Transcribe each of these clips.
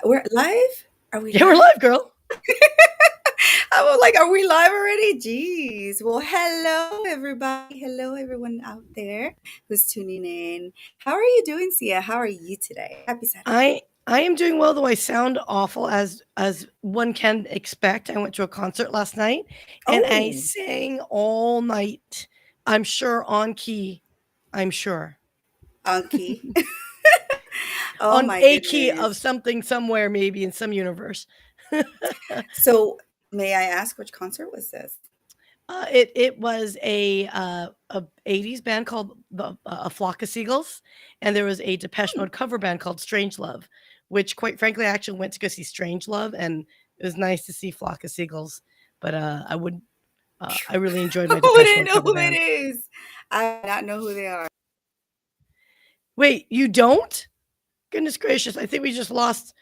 We're live? Are we Yeah, we're live? live, girl. I was like, are we live already? Jeez. Well, hello, everybody. Hello, everyone out there who's tuning in. How are you doing, Syya? How are you today? Happy Saturday. I am doing well, though I sound awful as one can expect. I went to a concert last night and I Oh, sang all night. I'm sure on key. I'm sure. Anki. Oh, On my a key of goodness. something somewhere, maybe in some universe. So, may I ask which concert was this? It was a 80s band called A Flock of Seagulls, and there was a Depeche Hmm. Mode cover band called Strange Love, which quite frankly I actually went to go see Strange Love, and it was nice to see Flock of Seagulls. But I really enjoyed my I Depeche wouldn't Mode know cover who it band. is. I do not know who they are. Wait, you don't? Goodness gracious! I think we just lost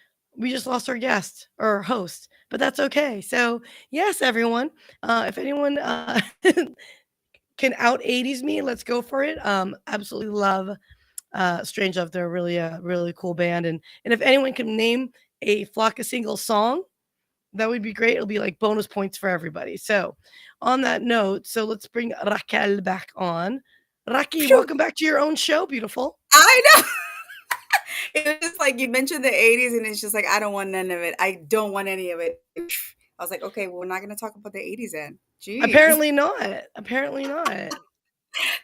our guest or host, but that's okay. So yes, everyone, if anyone can out 80s me, let's go for it. Absolutely love Strange Love. They're really a really cool band, and if anyone can name a Flock of Seagulls song, that would be great. It'll be like bonus points for everybody. So, on that note, so let's bring Raquel back on. Raki, Phew, welcome back to your own show, beautiful. I know. It was just like you mentioned the 80s, and it's just like, I don't want none of it. I don't want any of it. I was like, okay, well, we're not going to talk about the 80s then. Jeez. Apparently not. Apparently not.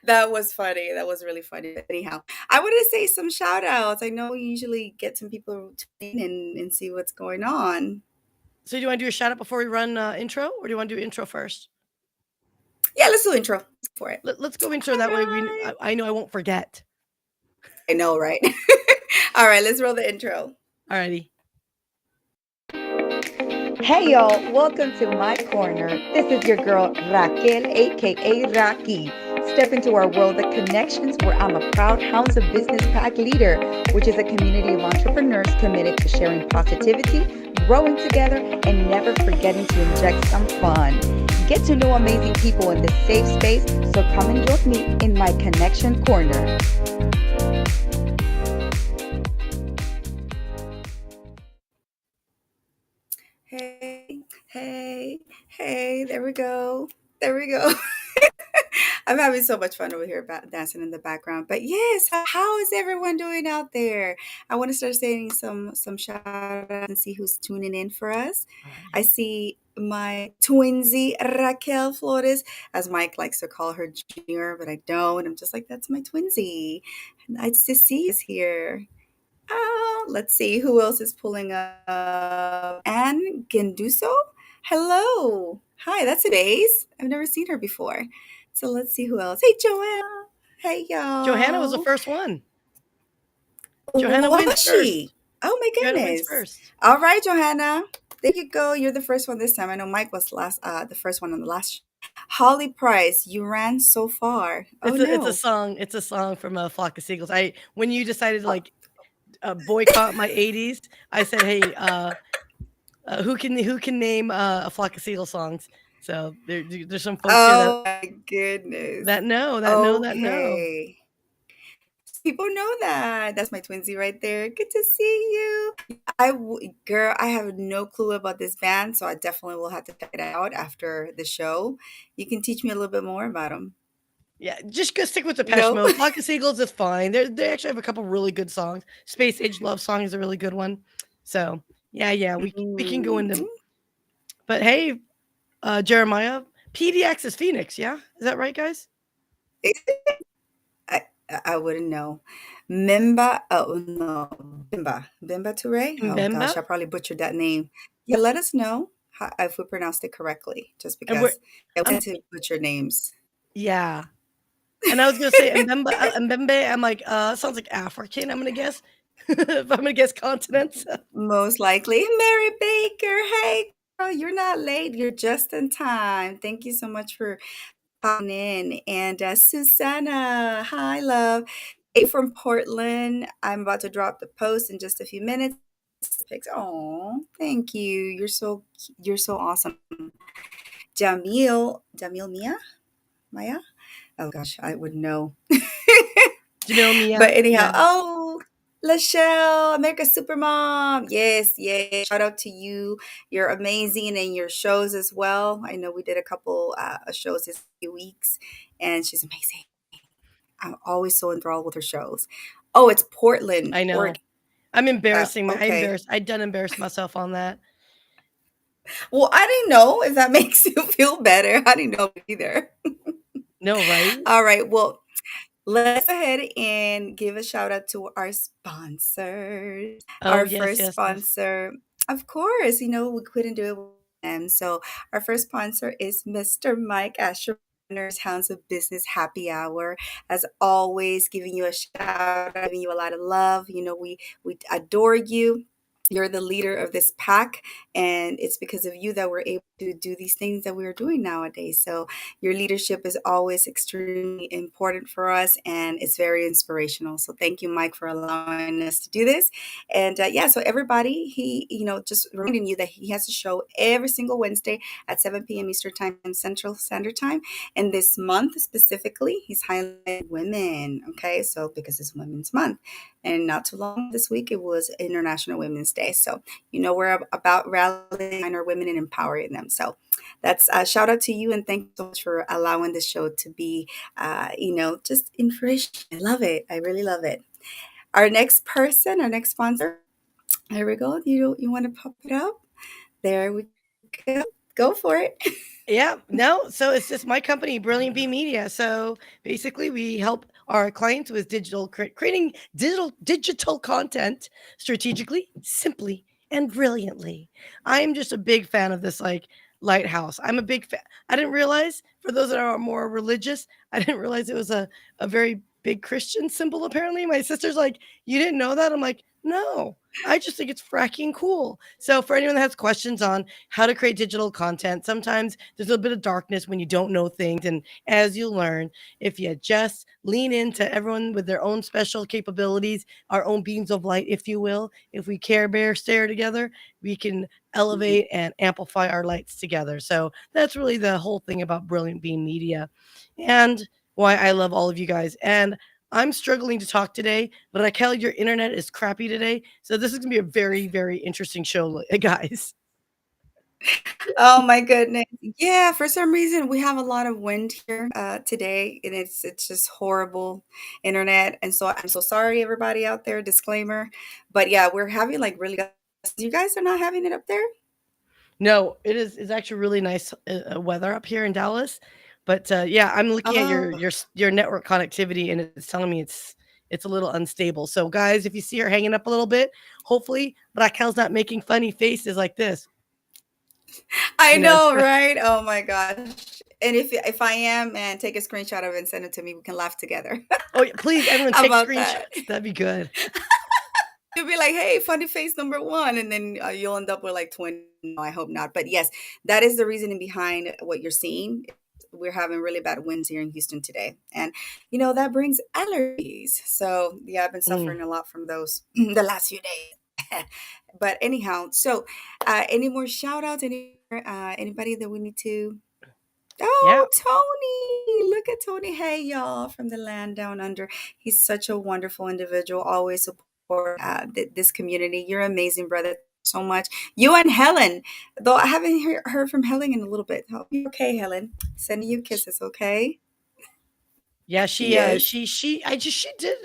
That was funny. That was really funny. But anyhow, I want to say some shout outs. I know we usually get some people to tune in and see what's going on. So, do you want to do a shout out before we run intro, or do you want to do intro first? Yeah, let's do intro. Let's go for it. Let's go intro. All That way, right. I know I won't forget. I know, right? All right, let's roll the intro. Alrighty. Hey y'all, welcome to my corner. This is your girl Raquel, aka Raki. Step into our world of connections where I'm a proud Hounds of Business Pack leader, which is a community of entrepreneurs committed to sharing positivity, growing together, and never forgetting to inject some fun. Get to know amazing people in this safe space, so come and join me in my connection corner. Hey, there we go. There we go. I'm having so much fun over here dancing in the background. But yes, how is everyone doing out there? I want to start saying some shout outs and see who's tuning in for us. I see my twinsy Raquel Flores, as Mike likes to call her Junior, but I don't. I'm just like, that's my twinsy. Nice to see you here. Let's see who else is pulling up. Anne Genduso. Hello. Hi, that's a base. I've never seen her before. So let's see who else. Hey, Joanna. Hey, Johanna was the y'all. first one. Johanna wins Was first. she? Oh my Johanna wins goodness. first. All right, Johanna. There you go. You're the first one this time. I know Mike was the first one on the last. Holly Price, you ran so far. Oh It's a no. song. It's a song from a Flock of Seagulls. When you decided to boycott my 80s, I said, hey, who can name a Flock of Seagulls songs? So there's some folks here Oh my goodness. that know. Okay. People know that. That's my twinsy right there. Good to see you. Girl, I have no clue about this band, so I definitely will have to check it out after the show. You can teach me a little bit more about them. Yeah, just go stick with Depeche No? Mode. Flock of Seagulls is fine. They actually have a couple really good songs. Space Age Love Song is a really good one. So yeah, we can go into. Mm, But hey, Jeremiah, PDX is Phoenix. Yeah, is that right, guys? I I wouldn't know. Mimba, oh no, Bimba Toure. Oh Mbemba, gosh, I probably butchered that name. Yeah, let us know if we pronounced it correctly, just and we're because I um want to butcher names. yeah. And I was gonna say Mbembe. I'm like, sounds like African. I'm gonna guess. If I'm gonna guess continents. Most likely. Mary Baker, hey, girl, you're not late. You're just in time. Thank you so much for popping in. And Susanna, hi, love. Hey, from Portland. I'm about to drop the post in just a few minutes. Oh, thank you. You're so awesome. Jamil Maya. Oh gosh, I would know. Jamil Mia, But anyhow, yeah. oh. Lachelle, America's Supermom. Yes, yes. Shout out to you. You're amazing and your shows as well. I know we did a couple shows this few weeks, and she's amazing. I'm always so enthralled with her shows. Oh, it's Portland, I know. Oregon. I Okay. embarrassed. I done embarrassed myself on that. Well, I didn't know if that makes you feel better. I didn't know either. No, right? All right. Well, let's go ahead and give a shout out to our sponsors. Oh, Our yes, first yes, yes. sponsor, of course, we couldn't do it without them. So, our first sponsor is Mr. Mike Asher. Hounds of Business Happy Hour, as always, giving you a shout out, giving you a lot of love. We adore you. You're the leader of this pack, and it's because of you that we're able to do these things that we're doing nowadays. So, your leadership is always extremely important for us, and it's very inspirational. So thank you, Mike, for allowing us to do this. And yeah, so everybody, just reminding you that he has a show every single Wednesday at 7 p.m. Eastern Time and Central Standard Time. And this month specifically, he's highlighting women. Okay, so because it's Women's Month, and not too long this week, it was International Women's Day. So we're about rallying our women and empowering them. So that's a shout out to you, and thank you so much for allowing the show to be, just inspiration. I love it. I really love it. Our next sponsor. There we go. You want to pop it up? There we go. Go for it. Yeah, no, so it's just my company, Brilliant Bee Media. So basically, we help our clients with creating digital content strategically, simply, and brilliantly. I'm just a big fan of this lighthouse. I'm a big fan. I didn't realize, for those that are more religious, I didn't realize it was a very big Christian symbol. Apparently, my sister's like, "You didn't know that?" I'm like, "No." I just think it's fracking cool. So for anyone that has questions on how to create digital content, sometimes there's a little bit of darkness when you don't know things. And as you learn, if you just lean into everyone with their own special capabilities, our own beams of light, if you will, if we care bear stare together, we can elevate and amplify our lights together. So that's really the whole thing about Brilliant Beam Media and why I love all of you guys. And I'm struggling to talk today, but Raquel, your internet is crappy today. So this is going to be a very, very interesting show, guys. Oh my goodness. Yeah, for some reason we have a lot of wind here today, and it's just horrible internet. And so I'm so sorry everybody out there, disclaimer. But yeah, we're having like really, you guys are not having it up there? No, it's actually really nice weather up here in Dallas. But yeah, I'm looking at Oh, your network connectivity, and it's telling me it's a little unstable. So guys, if you see her hanging up a little bit, hopefully Raquel's not making funny faces like this. I You know, know, right? Oh my gosh. And if I am, man, take a screenshot of it and send it to me. We can laugh together. oh yeah, please, everyone How take about that? screenshots. That'd be good. You'll be like, hey, funny face number one. And then you'll end up with like 20. No, I hope not. But yes, that is the reasoning behind what you're seeing. We're having really bad winds here in Houston today. And, that brings allergies. So, yeah, I've been Mm, suffering a lot from those the last few days. But anyhow, so any more shout outs? Anybody that we need to? yeah. Oh, Tony. Look at Tony. Hey, y'all, from the land down under. He's such a wonderful individual, always support this community. You're amazing, brother. So much. You and Helen, though I haven't heard from Helen in a little bit. Hope you're okay, Helen. Sending you kisses, okay? Yeah, Yes. she did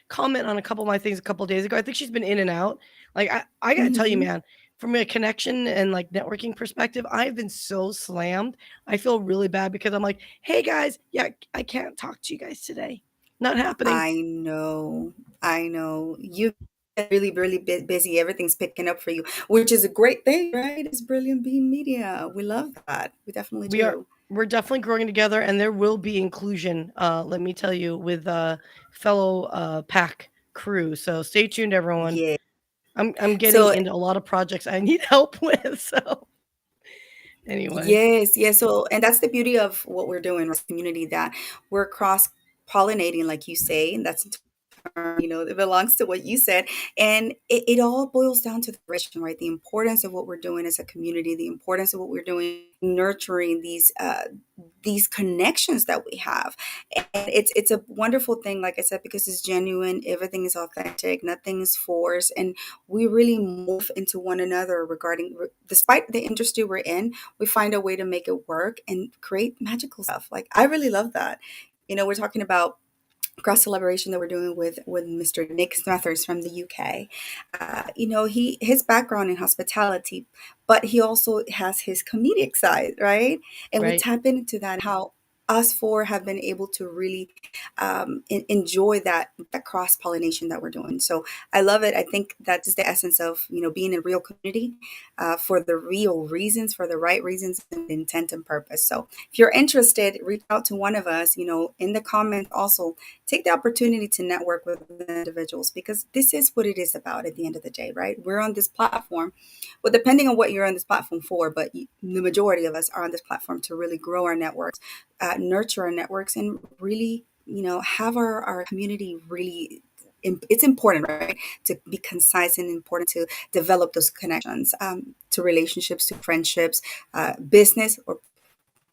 comment on a couple of my things a couple of days ago. I think she's been in and out. Like I gotta tell you, Hmm. man, from a connection and like networking perspective, I've been so slammed. I feel really bad because I'm like, hey guys, yeah, I can't talk to you guys today. Not happening. I know. I know. You've been really, really busy. Everything's picking up for you, which is a great thing, right? It's Brilliant Beam Media. We love that. We definitely We are do. we're definitely growing together and there will be inclusion, let me tell you, with fellow pack crew. So stay tuned everyone. Yeah. I'm getting So into a lot of projects I need help with. So anyway. yes, yes. So, and that's the beauty of what we're doing, as a community, that we're cross pollinating, like you say, and that's it belongs to what you said. And it all boils down to the relation, right? The importance of what we're doing as a community, the importance of what we're doing, nurturing these connections that we have. And it's a wonderful thing, like I said, because it's genuine, everything is authentic, nothing is forced, and we really morph into one another regarding, despite the industry we're in, we find a way to make it work and create magical stuff. Like, I really love that. We're talking about cross collaboration that we're doing with Mr. Nick Smathers from the UK. His background in hospitality, but he also has his comedic side, right? And we Right. tap into that, and how us four have been able to really enjoy that cross pollination that we're doing. So I love it. I think that's the essence of being a real community, for the real reasons, for the right reasons, and intent and purpose. So if you're interested, reach out to one of us. In the comments also, take the opportunity to network with individuals, because this is what it is about at the end of the day, right? We're on this platform, well, depending on what you're on this platform for, but the majority of us are on this platform to really grow our networks, nurture our networks, and really, have our community really. It's important, right, to be concise, and important to develop those connections, to relationships, to friendships, business, or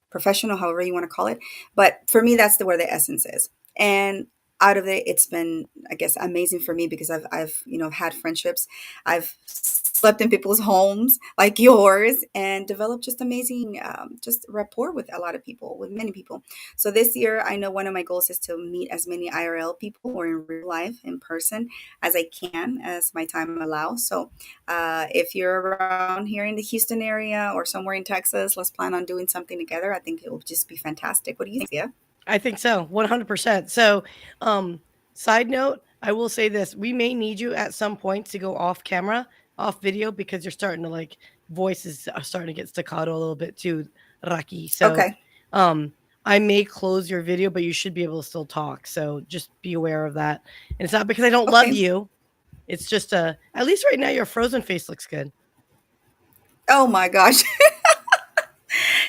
professional, however you want to call it. But for me, that's where the essence is. And out of it, it's been, I guess, amazing for me, because I've had friendships. I've slept in people's homes like yours, and developed just amazing, just rapport with a lot of people, with many people. So this year, I know one of my goals is to meet as many IRL people, or in real life, in person, as I can, as my time allows. So if you're around here in the Houston area or somewhere in Texas, let's plan on doing something together. I think it will just be fantastic. What do you think, Sia? I think so, 100%. So, side note, I will say this: we may need you at some point to go off camera, off video, because you're starting to like voices are starting to get staccato a little bit too, Raki. So, Okay. um, I may close your video, but you should be able to still talk. So just be aware of that. And it's not because I don't love Okay. you. It's just at least right now your frozen face looks good. Oh my gosh.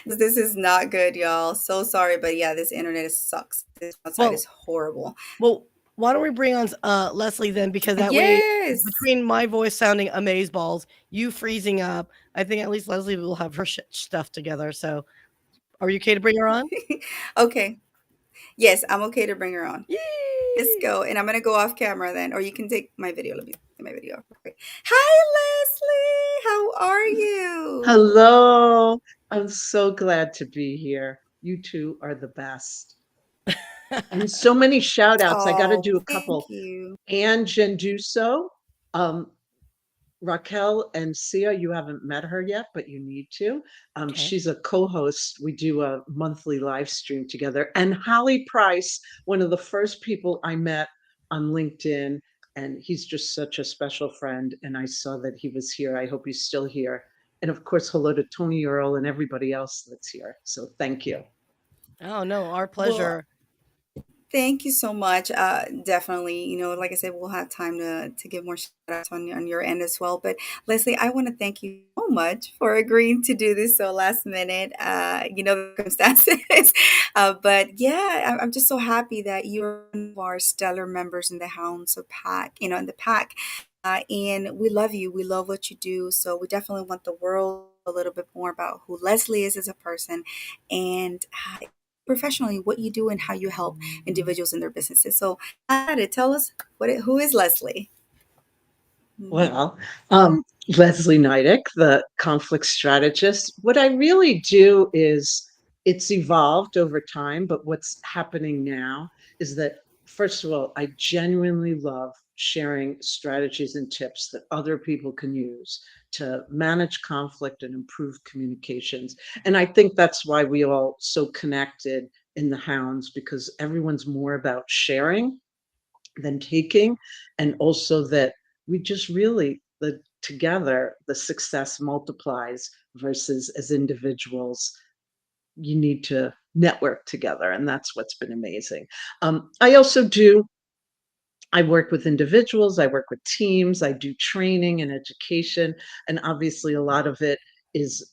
This is not good, y'all. So sorry, but yeah, this internet sucks. This outside is Well, horrible. Well, why don't we bring on Leslie then? Because that way, Yes. between my voice sounding amazeballs, you freezing up, I think at least Leslie will have her stuff together. So, are you okay to bring her on? Okay. Yes, I'm okay to bring her on. Let's Yay! go. And I'm gonna go off camera then, or you can take my video. Let me take my video. Okay. Hi, Leslie. How are you? Hello. I'm so glad to be here. You two are the best. And so many shout outs. I got to Oh, do a thank couple. you. Anne Genduso, um, Raquel and Syya, you haven't met her yet, but you need to. Okay. She's a co host. We do a monthly live stream together. And Holly Price, one of the first people I met on LinkedIn. And he's just such a special friend. And I saw that he was here. I hope he's still here. And of course, hello to Tony Earl and everybody else that's here. So thank you. Oh no, our Well, pleasure. thank you so much. Definitely, like I said, we'll have time to give more shout outs on your end as well. But Leslie, I want to thank you so much for agreeing to do this so last minute. The circumstances. But yeah, I'm just so happy that you're one of our stellar members in the Hounds of Pack, in the pack. And we love you. We love what you do. So we definitely want the world a little bit more about who Leslie is as a person, and professionally what you do and how you help individuals in their businesses. So, tell us who is Leslie? Mhm. Well, Leslie Nydick, the conflict strategist. What I really do is it's evolved over time, but what's happening now is that, first of all, I genuinely love sharing strategies and tips that other people can use to manage conflict and improve communications. And I think that's why we all so connected in the Hounds, because everyone's more about sharing than taking, and also that we just really the together the success multiplies versus as individuals you need to network together, and that's what's been amazing. I also do I work with individuals, I work with teams, I do training and education, and obviously a lot of it is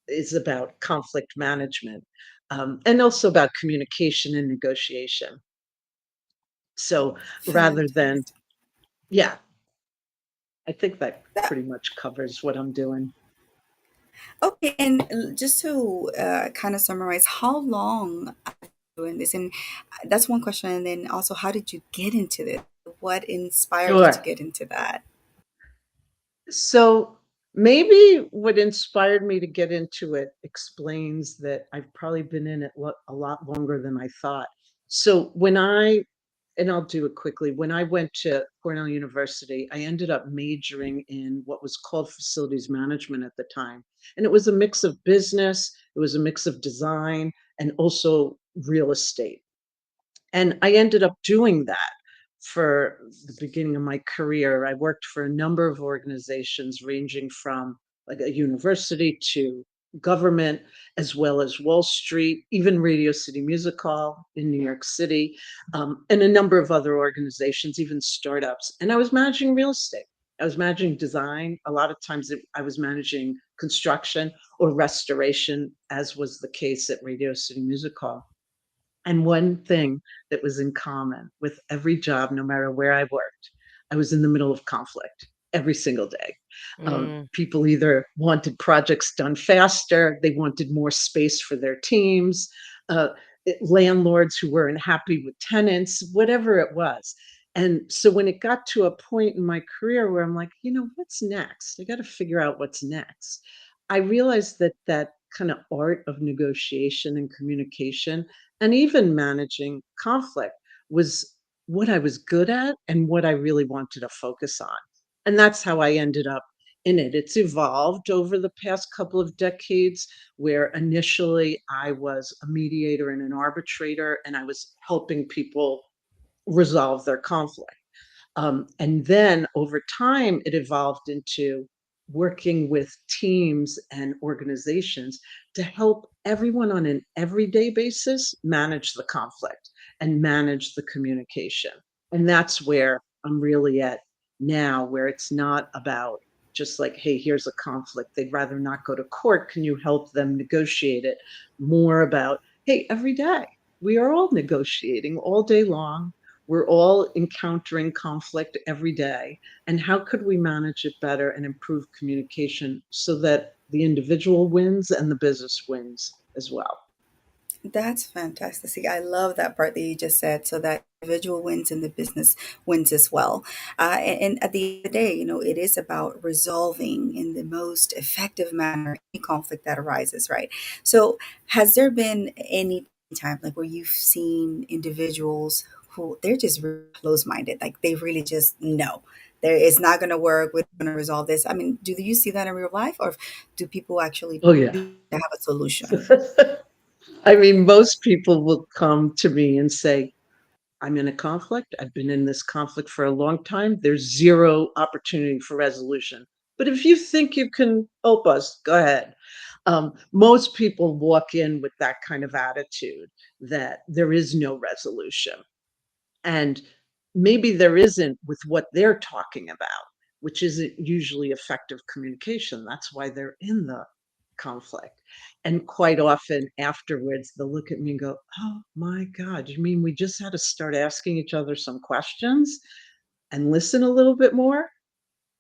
is about conflict management, and also about communication and negotiation. So rather than, Fantastic. yeah, I think that That pretty much covers what I'm doing. okay, and just to kind of summarize, how long are you doing this? And that's one question. And then also, how did you get into this? What inspired you to Sure. get into that? So maybe what inspired me to get into it explains that I've probably been in it a lot longer than I thought. So and I'll do it quickly. When I went to Cornell University, I ended up majoring in what was called facilities management at the time. And it was a mix of business, it was a mix of design, and also real estate. And I ended up doing that for the beginning of my career. I worked for a number of organizations ranging from like a university to government, as well as Wall Street, even Radio City Music Hall in New York City, and a number of other organizations, even startups. And I was managing real estate. I was managing design. A lot of times I was managing construction or restoration, as was the case at Radio City Music Hall. And one thing that was in common with every job, no matter where I worked, I was in the middle of conflict every single day. Mm. People either wanted projects done faster, they wanted more space for their teams, uh, landlords who weren't happy with tenants, whatever it was. And so when it got to a point in my career where I'm like, what's next? I got to figure out what's next. I realized that that kind of art of negotiation and communication and even managing conflict was what I was good at and what I really wanted to focus on. And that's how I ended up in it. It's evolved over the past couple of decades, where initially I was a mediator and an arbitrator, and I was helping people resolve their conflict. And then over time, it evolved into working with teams and organizations to help everyone on an everyday basis manage the conflict and manage the communication. And that's where I'm really at now, where it's not about just like, hey, here's a conflict. They'd rather not go to court. Can you help them negotiate it? More about, hey, every day we are all negotiating all day long, we're all encountering conflict every day. And how could we manage it better and improve communication so that the individual wins and the business wins as well? That's fantastic. See, I love that part that you just said. So that individual wins and the business wins as well. And at the end of the day, it is about resolving in the most effective manner any conflict that arises, right? So, has there been any time like where you've seen individuals who they're just really close-minded, like they really just know there it's not going to work. We're going to resolve this. I mean, do you see that in real life, or do people actually Oh, yeah. have a solution? I mean, most people will come to me and say, I'm in a conflict. I've been in this conflict for a long time. There's zero opportunity for resolution. But if you think you can help us, go ahead. Most people walk in with that kind of attitude that there is no resolution. And maybe there isn't with what they're talking about, which isn't usually effective communication. That's why they're in the conflict. And quite often afterwards, they'll look at me and go, oh my God, you mean we just had to start asking each other some questions and listen a little bit more?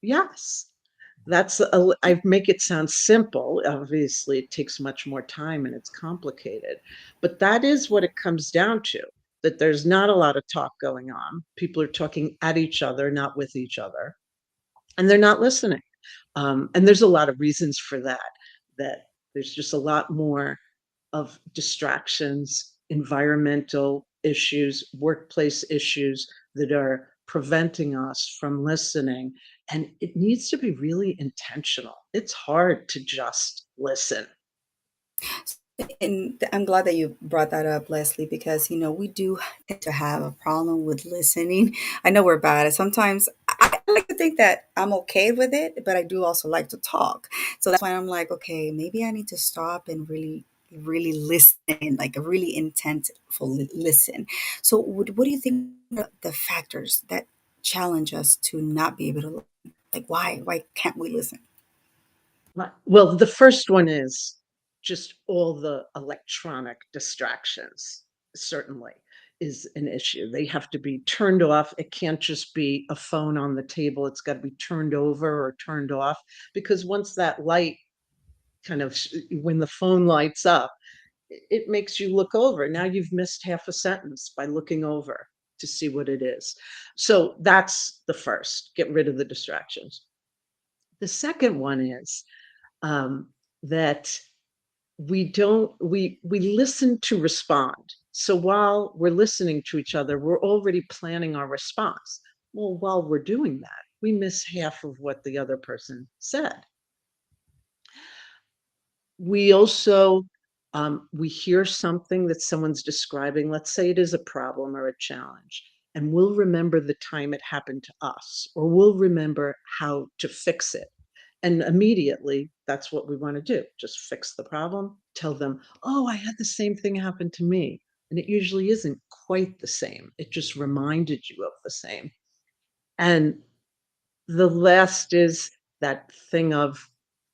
Yes. I make it sound simple. Obviously, it takes much more time and it's complicated, but that is what it comes down to, that there's not a lot of talk going on. People are talking at each other, not with each other, and they're not listening. And there's a lot of reasons for that, that there's just a lot more of distractions, environmental issues, workplace issues that are preventing us from listening. And it needs to be really intentional. It's hard to just listen. And I'm glad that you brought that up, Leslie, because we do tend to have a problem with listening. I know we're bad. Sometimes I like to think that I'm okay with it, but I do also like to talk. So that's why I'm like, okay, maybe I need to stop and really, really listen, like a really intentful listen. So, what do you think are the factors that challenge us to not be able to listen? Like, why can't we listen? Well, the first one is just all the electronic distractions, certainly. is an issue. They have to be turned off. It can't just be a phone on the table. It's got to be turned over or turned off, because once that light kind of, when the phone lights up, it makes you look over. Now you've missed half a sentence by looking over to see what it is. So that's the first, get rid of the distractions. The second one is that we listen to respond. So while we're listening to each other, we're already planning our response. Well, while we're doing that, we miss half of what the other person said. We also we hear something that someone's describing. Let's say it is a problem or a challenge, and we'll remember the time it happened to us, or we'll remember how to fix it. And immediately, that's what we want to do. Just fix the problem, tell them, oh, I had the same thing happen to me. And it usually isn't quite the same. It just reminded you of the same. And the last is that thing of,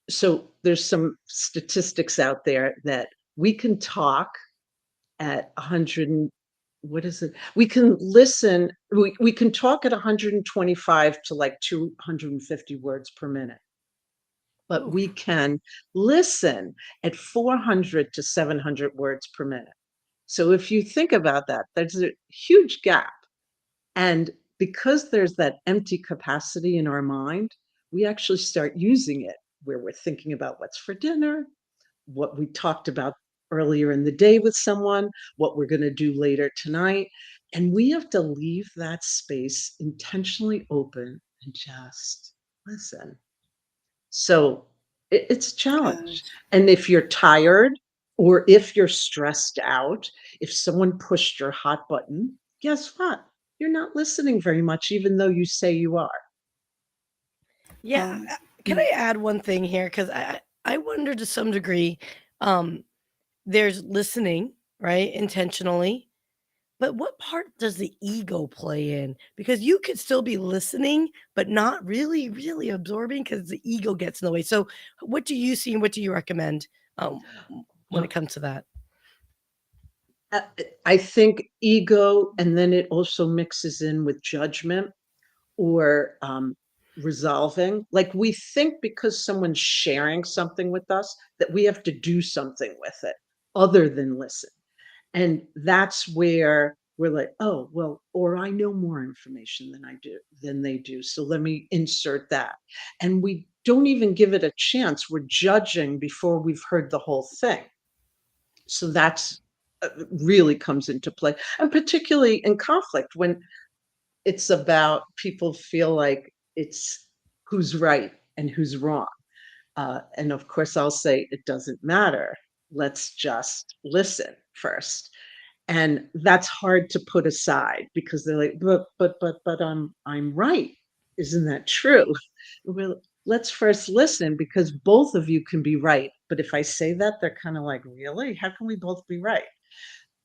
so there's some statistics out there that we can talk at 100 what is it? We can listen, we can talk at 125 to like 250 words per minute, but we Oof. can listen at 400 to 700 words per minute. So if you think about that, there's a huge gap. And because there's that empty capacity in our mind, we actually start using it where we're thinking about what's for dinner, what we talked about earlier in the day with someone, what we're going to do later tonight. And we have to leave that space intentionally open and just listen. So it's a challenge. Gosh. And if you're tired or if you're stressed out, if someone pushed your hot button, guess what? You're not listening very much, even though you say you are. Yeah. Um, Can I add one thing here? Because I wonder to some degree, um, there's listening, right, intentionally. But what part does the ego play in? Because you could still be listening, but not really, really absorbing because the ego gets in the way. So, what do you see and what do you recommend when it Well, comes to that? uh, I think ego, and then it also mixes in with judgment or resolving. Like we think because someone's sharing something with us that we have to do something with it other than listen. And that's where we're like, oh, well, or I know more information than they do. So let me insert that. And we don't even give it a chance. We're judging before we've heard the whole thing. So that's really comes into play. And particularly in conflict, when it's about people feel like it's who's right and who's wrong. And of course, I'll say it doesn't matter. Let's just listen first. And that's hard to put aside because they're like, but I'm right. Isn't that true? Well, let's first listen because both of you can be right. But if I say that, they're kind of like, really? How can we both be right?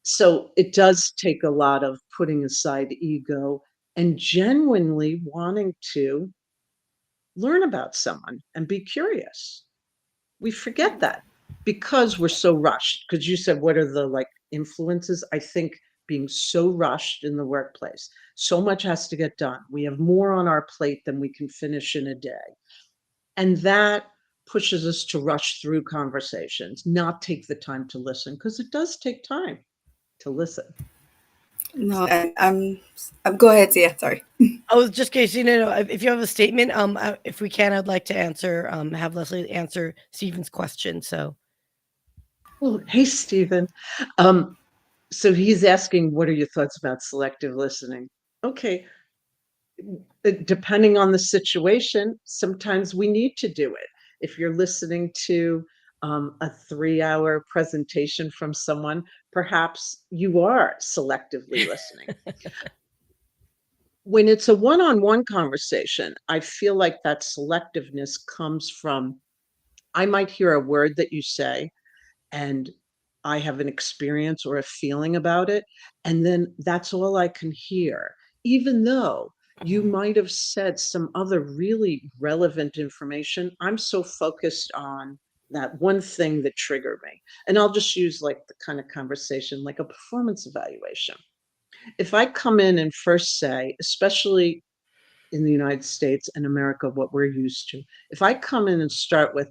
So it does take a lot of putting aside ego and genuinely wanting to learn about someone and be curious. We forget that because we're so rushed. Because you said, what are the like influences? I think being so rushed in the workplace, so much has to get done. We have more on our plate than we can finish in a day. And that pushes us to rush through conversations, not take the time to listen, because it does take time to listen. no, and go ahead, Sia. Sorry. I was just curious, if you have a statement, if we can, I'd like to answer, have Leslie answer Stephen's question. So, Well, hey, Stephen. Um, so he's asking, what are your thoughts about selective listening? Okay. Depending on the situation, sometimes we need to do it. If you're listening to a 3-hour presentation from someone, perhaps you are selectively listening. When it's a one-on-one conversation, I feel like that selectiveness comes from, I might hear a word that you say, and I have an experience or a feeling about it, and then that's all I can hear, even though you mhm. might have said some other really relevant information. I'm so focused on that one thing that triggered me. And I'll just use like the kind of conversation like a performance evaluation. If I come in and first say, especially in the United States and America, what we're used to, if I come in and start with,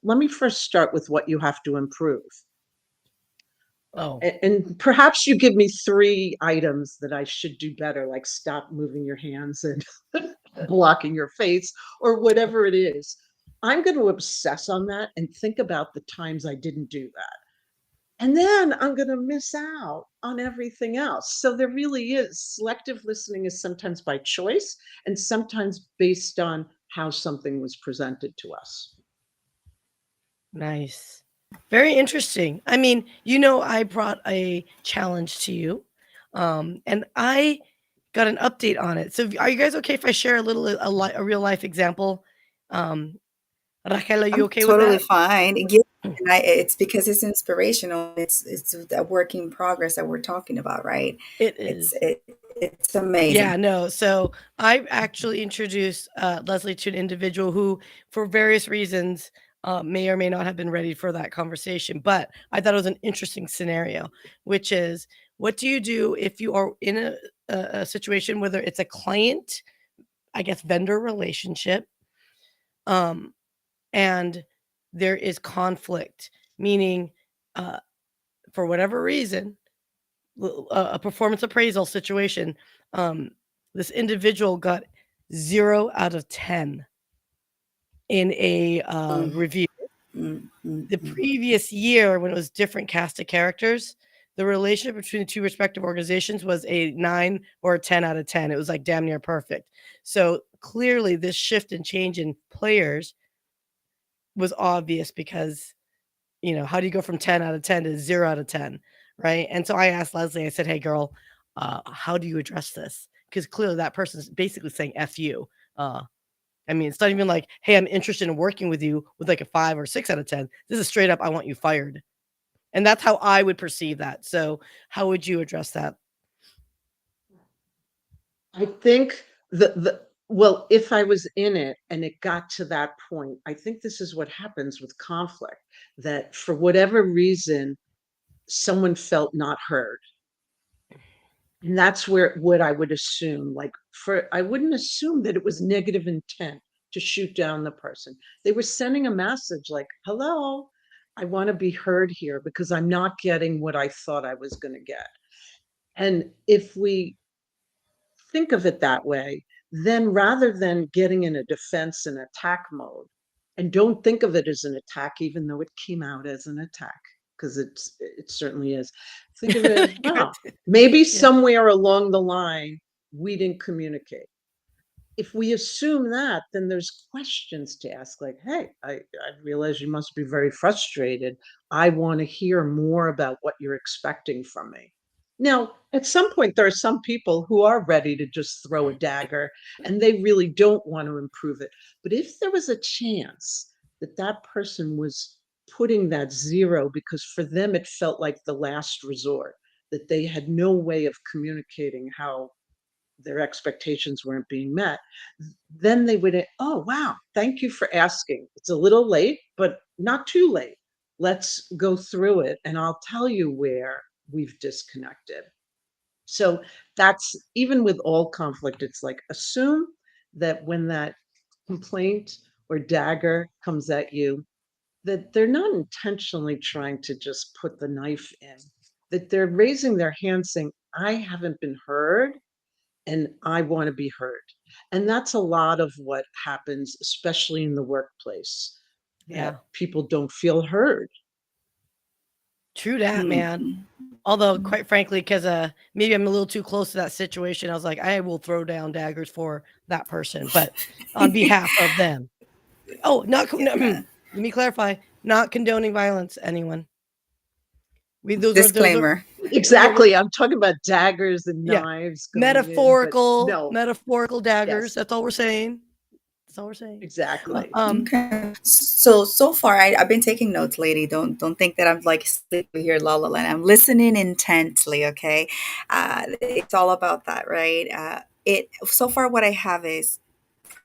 let me first start with what you have to improve. Oh, And perhaps you give me 3 items that I should do better, like stop moving your hands and blocking your face or whatever it is. I'm going to obsess on that and think about the times I didn't do that. And then I'm going to miss out on everything else. So there really is selective listening is sometimes by choice and sometimes based on how something was presented to us. nice. Very interesting. I mean, I brought a challenge to you, and I got an update on it. So, are you guys okay if I share a real life example? Um, Raquel, are you I'm okay with totally that? fine. Yeah, and it's because it's inspirational. It's a work in progress that we're talking about, right? It It's is. it's amazing. Yeah, no. So I actually introduced Leslie to an individual who, for various reasons, may or may not have been ready for that conversation. But I thought it was an interesting scenario, which is, what do you do if you are in a situation, whether it's a client, I guess, vendor relationship, um, and there is conflict, meaning, uh, for whatever reason, a performance appraisal situation, um, this individual got 0 out of 10 in a, Mm, review. mm, mm, The mm. previous year, when it was different cast of characters, the relationship between the 2 respective organizations was a 9 or a 10 out of 10. It was, like, damn near perfect. So, clearly, this shift and change in players was obvious because, how do you go from 10 out of 10 to 0 out of 10, right? And so I asked Leslie, I said, "Hey, girl, how do you address this?" Because clearly that person's basically saying "F you." Uh, I mean, it's not even like, "Hey, I'm interested in working with you," with like a 5 or 6 out of 10. This is straight up, "I want you fired." And that's how I would perceive that. So how would you address that? I think well, if I was in it and it got to that point, I think this is what happens with conflict, that for whatever reason, someone felt not heard. And that's where what I would assume, like I wouldn't assume that it was negative intent to shoot down the person. They were sending a message like, hello, I want to be heard here because I'm not getting what I thought I was going to get. And if we think of it that way, then rather than getting in a defense and attack mode, and don't think of it as an attack, even though it came out as an attack, because it certainly is. Think of it, Good. wow, maybe Yeah. somewhere along the line we didn't communicate. If we assume that, then there's questions to ask, like, hey, I realize you must be very frustrated. I want to hear more about what you're expecting from me. Now, at some point, there are some people who are ready to just throw a dagger and they really don't want to improve it. But if there was a chance that that person was putting that 0 because for them it felt like the last resort, that they had no way of communicating how their expectations weren't being met, then they would, oh, wow, thank you for asking. It's a little late, but not too late. Let's go through it and I'll tell you where we've disconnected. So that's even with all conflict, it's like assume that when that complaint or dagger comes at you, that they're not intentionally trying to just put the knife in, that they're raising their hand saying, I haven't been heard and I want to be heard. And that's a lot of what happens, especially in the workplace, that Yeah. people don't feel heard. True that, Mm, man. mm, Although, mm. quite frankly, because maybe I'm a little too close to that situation, I was like, I will throw down daggers for that person, but on behalf of them. Oh, not no, Yeah. let me clarify, not condoning violence, anyone. We those are Disclaimer. yeah, Exactly. I'm talking about daggers and yeah, knives going in, but no, metaphorical daggers. yes, That's all we're saying. That's all we're saying. exactly. Okay. So far, I've been taking notes, lady. Don't think that I'm like sleeping here, la la la. I'm listening intently. Okay, it's all about that, right? It so far what I have is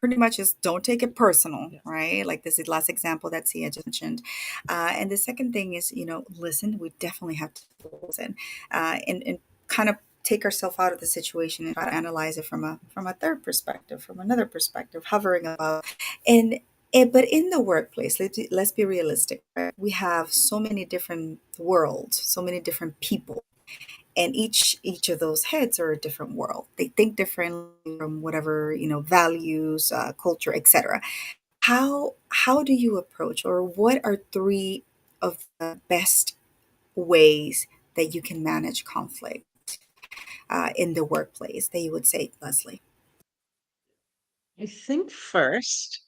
pretty much is don't take it personal, Yes. right? Like this is last example that Sia just mentioned. And the second thing is, listen. We definitely have to listen, and kind of take ourselves out of the situation and try to analyze it from a third perspective, from another perspective, hovering above. And but in the workplace, let's be realistic. Right? We have so many different worlds, so many different people, and each of those heads are a different world. They think differently from whatever values, culture, etc. How do you approach, or what are three of the best ways that you can manage conflict in the workplace that you would say, Leslie? I think first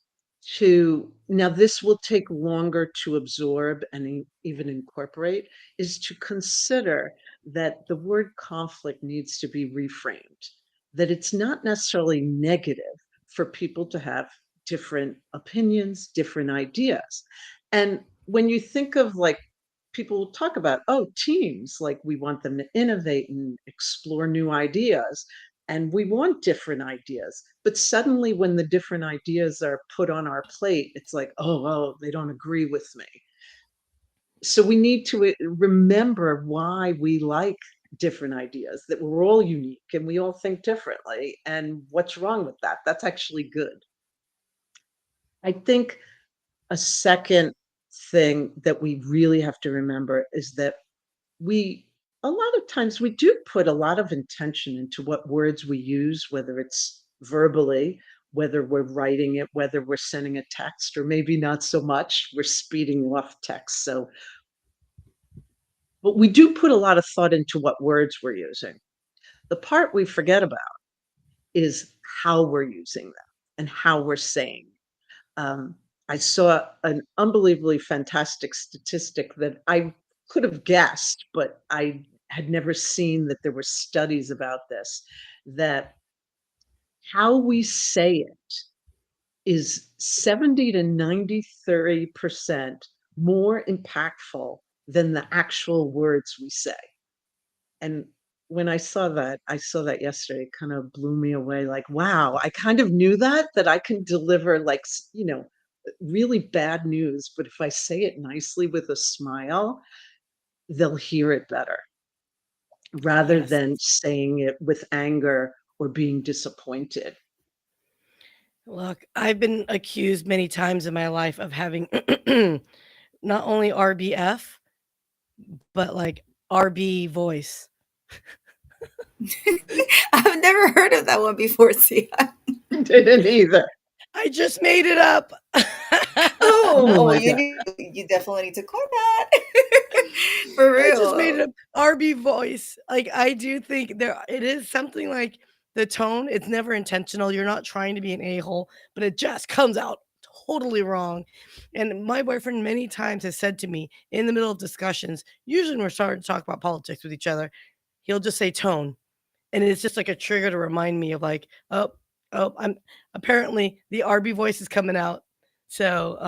to now this will take longer to absorb and even incorporate is to consider that the word conflict needs to be reframed, that it's not necessarily negative for people to have different opinions, different ideas. And when you think of like people will talk about, oh, teams, like we want them to innovate and explore new ideas and we want different ideas, but suddenly when the different ideas are put on our plate, it's like, oh, they don't agree with me. So we need to remember why we like different ideas, that we're all unique and we all think differently, and what's wrong with that. That's actually good. I think a second thing that we really have to remember is that we a lot of times we do put a lot of intention into what words we use, whether it's verbally, whether we're writing it, whether we're sending a text, or maybe not so much, we're speeding off text. So, but we do put a lot of thought into what words we're using. The part we forget about is how we're using them and how we're saying. Um, I saw an unbelievably fantastic statistic that I could have guessed, but I had never seen that there were studies about this, that how we say it is 70 to 93% more impactful than the actual words we say. And when I saw that yesterday, it kind of blew me away. Like, wow, I kind of knew that I can deliver like, really bad news, but if I say it nicely with a smile, they'll hear it better rather Yes. than saying it with anger or being disappointed. Look, I've been accused many times in my life of having not only RBF, but like RB voice. I've never heard of that one before. See, I didn't either. I just made it up. Oh oh, my you God. you definitely need to coin that for I just made it real. up. RB voice. Like I do think there it is something like the tone. It's never intentional. You're not trying to be an a-hole, but it just comes out totally wrong. And my boyfriend many times has said to me in the middle of discussions, usually when we're starting to talk about politics with each other, he'll just say tone. And it's just like a trigger to remind me of like, oh, I'm apparently the RB voice is coming out. So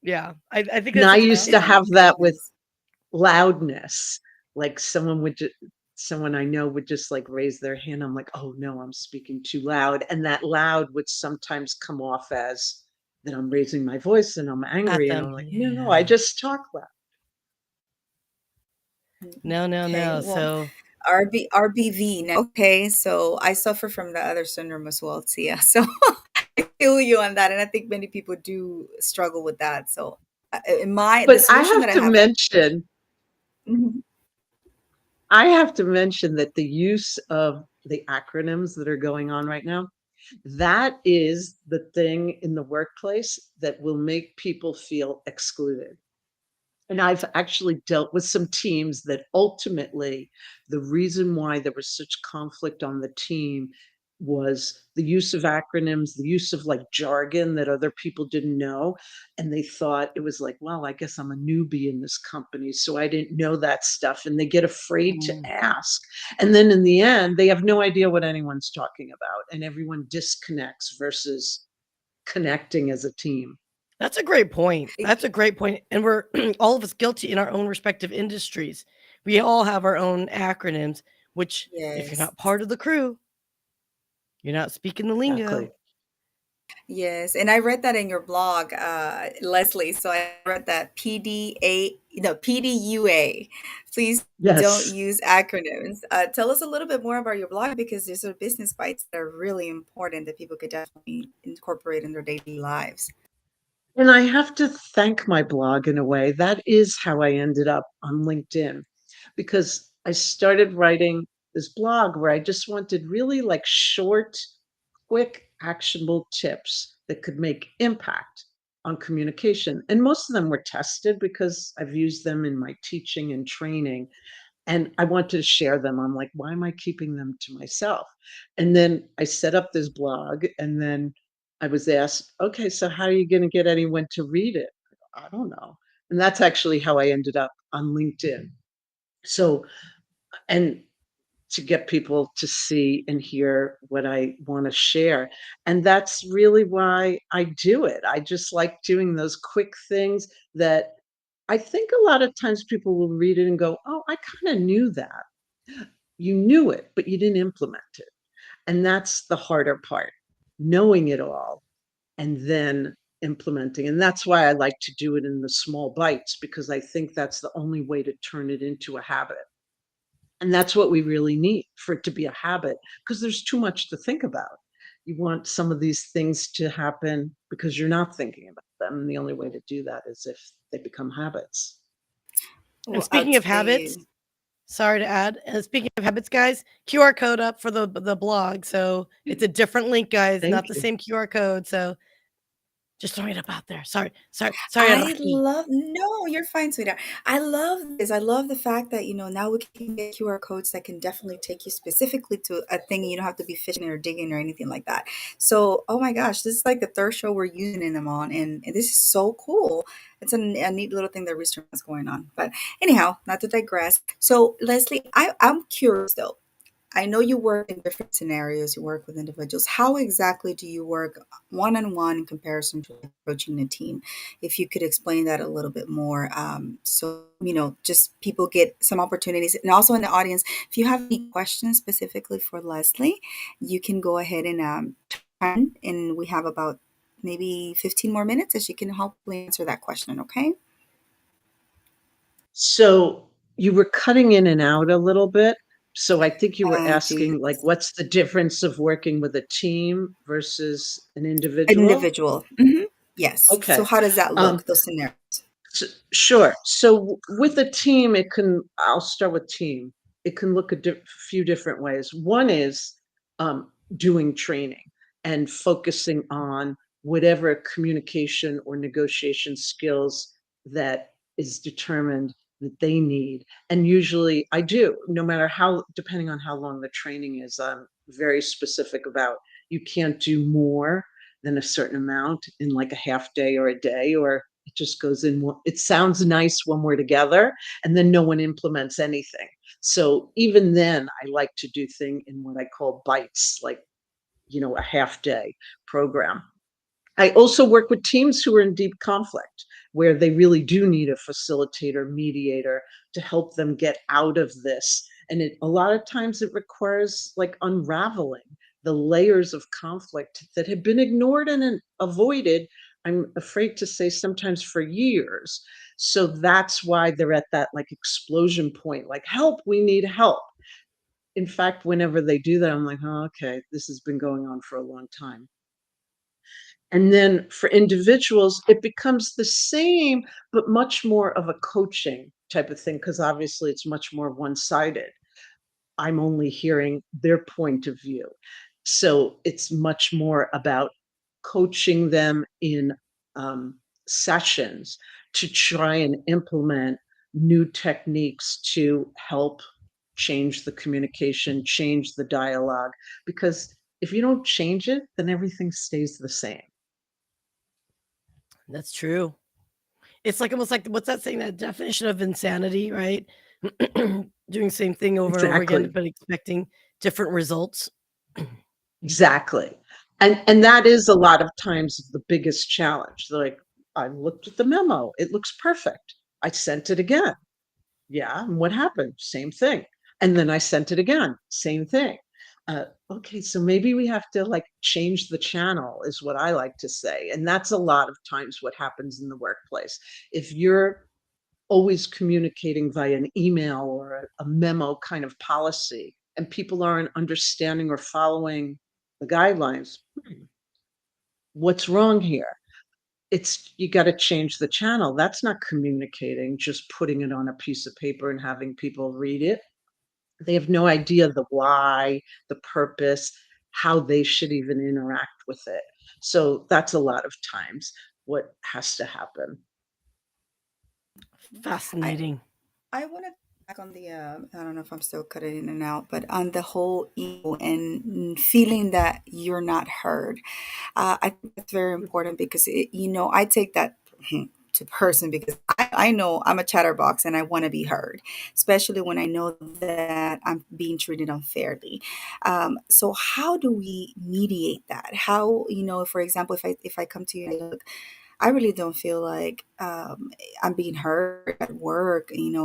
yeah, I think And that's I such a used Oh to my have that with goodness. loudness. Like someone I know would just like raise their hand. I'm like, oh no, I'm speaking too loud. And that loud would sometimes come off as that I'm raising my voice and I'm at angry. And them. I'm like, no, I Yeah. just talk loud. No, no, Okay, no. well, So RBV. Now, okay, so I suffer from the other syndrome as well, Tia. So I feel you on that, and I think many people do struggle with that. So, in my the But solution that I have. Mhm. I have to mention that the use of the acronyms that are going on right now, that is the thing in the workplace that will make people feel excluded. And I've actually dealt with some teams that ultimately the reason why there was such conflict on the team was the use of acronyms, the use of like jargon that other people didn't know. And they thought it was like, well, I guess I'm a newbie in this company, so I didn't know that stuff. And they get afraid to mm, ask. And then in the end, they have no idea what anyone's talking about. And everyone disconnects versus connecting as a team. that's a great point. That's a great point. And we're all of us guilty in our own respective industries. We all have our own acronyms, which if you're Yes. not part of the crew, you're not speaking the lingo. Exactly. Yes, and I read that in your blog, Leslie. So I read that PDUA. Please don't Yes. use acronyms. Tell us a little bit more about your blog because these are business bites that are really important that people could definitely incorporate in their daily lives. And I have to thank my blog in a way. That is how I ended up on LinkedIn because I started writing this blog where I just wanted really like short, quick, actionable tips that could make impact on communication. And most of them were tested because I've used them in my teaching and training. And I wanted to share them. I'm like, why am I keeping them to myself? And then I set up this blog, and then I was asked, okay, so how are you going to get anyone to read it? I don't know. And that's actually how I ended up on LinkedIn. So, and to get people to see and hear what I want to share. And that's really why I do it. I just like doing those quick things that I think a lot of times people will read it and go, oh, I kind of knew that. You knew it, but you didn't implement it. And that's the harder part, knowing it all and then implementing. And that's why I like to do it in the small bites, because I think that's the only way to turn it into a habit. And that's what we really need for it to be a habit, because there's too much to think about. You want some of these things to happen because you're not thinking about them. And the only way to do that is if they become habits. And Well, I'll speaking of tell habits, you. sorry to add, and speaking of habits, guys, QR code up for the blog. So it's a different link, guys, not Thank the you. same QR code. So just throwing it up out there. Sorry, I Rocky. love no, you're fine, sweetheart. I love this. I love the fact that, now we can get QR codes that can definitely take you specifically to a thing. You don't have to be fishing or digging or anything like that. So, oh my gosh, this is like the third show we're using them on, and this is so cool. It's a neat little thing that Restore has going on. But anyhow, not to digress. So, Leslie, I'm curious though. I know you work in different scenarios, you work with individuals. How exactly do you work one on one in comparison to approaching a team? If you could explain that a little bit more, so just people get some opportunities. And also in the audience, if you have any questions specifically for Leslie, you can go ahead and turn. And we have about maybe 15 more minutes, and she can hopefully answer that question. Okay. So you were cutting in and out a little bit. So I think you were Geez. asking, like, what's the difference of working with a team versus an individual? Individual. Hmm. Yes. So Okay. how does that Um, look? Those scenarios. Sure. So with a team, I'll start with team. It can look a few different ways. One is doing training and focusing on whatever communication or negotiation skills that is determined that they need. And usually I do, no matter how, depending on how long the training is, I'm very specific about you can't do more than a certain amount in like a half day or a day, or it just goes in. It sounds nice when we're together, and then no one implements anything. So even then, I like to do thing in what I call bites, like a half day program. I also work with teams who are in deep conflict, where they really do need a facilitator, mediator to help them get out of this. And a lot of times it requires like unraveling the layers of conflict that have been ignored and avoided, I'm afraid to say sometimes for years. So that's why they're at that like explosion point, like, help, we need help. In fact, whenever they do that, I'm like, oh, okay, this has been going on for a long time. And then for individuals, it becomes the same, but much more of a coaching type of thing, because obviously it's much more one sided. I'm only hearing their point of view. So it's much more about coaching them in sessions to try and implement new techniques to help change the communication, change the dialogue. Because if you don't change it, then everything stays the same. That's true. It's like almost like what's that saying? That definition of insanity, right? Doing the same thing over and over again, Exactly. but expecting different results. Exactly. And that is a lot of times the biggest challenge. Like, I looked at the memo. It looks perfect. I sent it again. Yeah, and what happened? Same thing. And then I sent it again. Same thing. Okay, so maybe we have to like change the channel, is what I like to say. And that's a lot of times what happens in the workplace. If you're always communicating via an email or a memo kind of policy, and people aren't understanding or following the guidelines, what's wrong here? It's you got to change the channel. That's not communicating, just putting it on a piece of paper and having people read it. They have no idea the why, the purpose, how they should even interact with it. So that's a lot of times what has to happen. I Fascinating. I want to back on the I don't know if I'm still cutting in and out, but on the whole ego and feeling that you're not heard. I think that's very important because I take that to person because I know I'm a chatterbox and I want to be heard, especially when I know that I'm being treated unfairly. So how do we mediate that? How, for example, if I come to you and look, I really don't feel like I'm being heard at work, and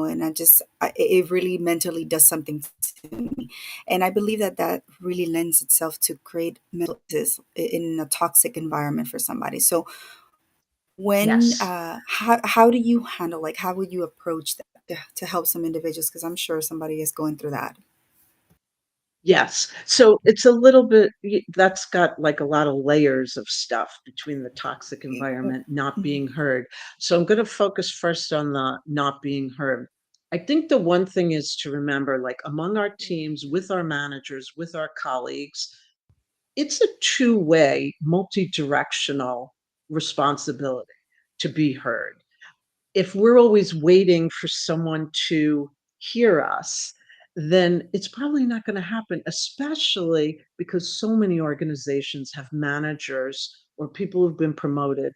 it really mentally does something to me. And I believe that that really lends itself to create mental illness in a toxic environment for somebody. So Yes. how do you handle, like, how would you approach that to help some individuals? Because I'm sure somebody is going through that. Yes. So it's a little bit that's got like a lot of layers of stuff between the toxic environment, not Mhm. being heard. So I'm going to focus first on the not being heard. I think the one thing is to remember, like among our teams, with our managers, with our colleagues, it's a two-way, multi-directional responsibility to be heard. If we're always waiting for someone to hear us, then it's probably not going to happen, especially because so many organizations have managers or people who've been promoted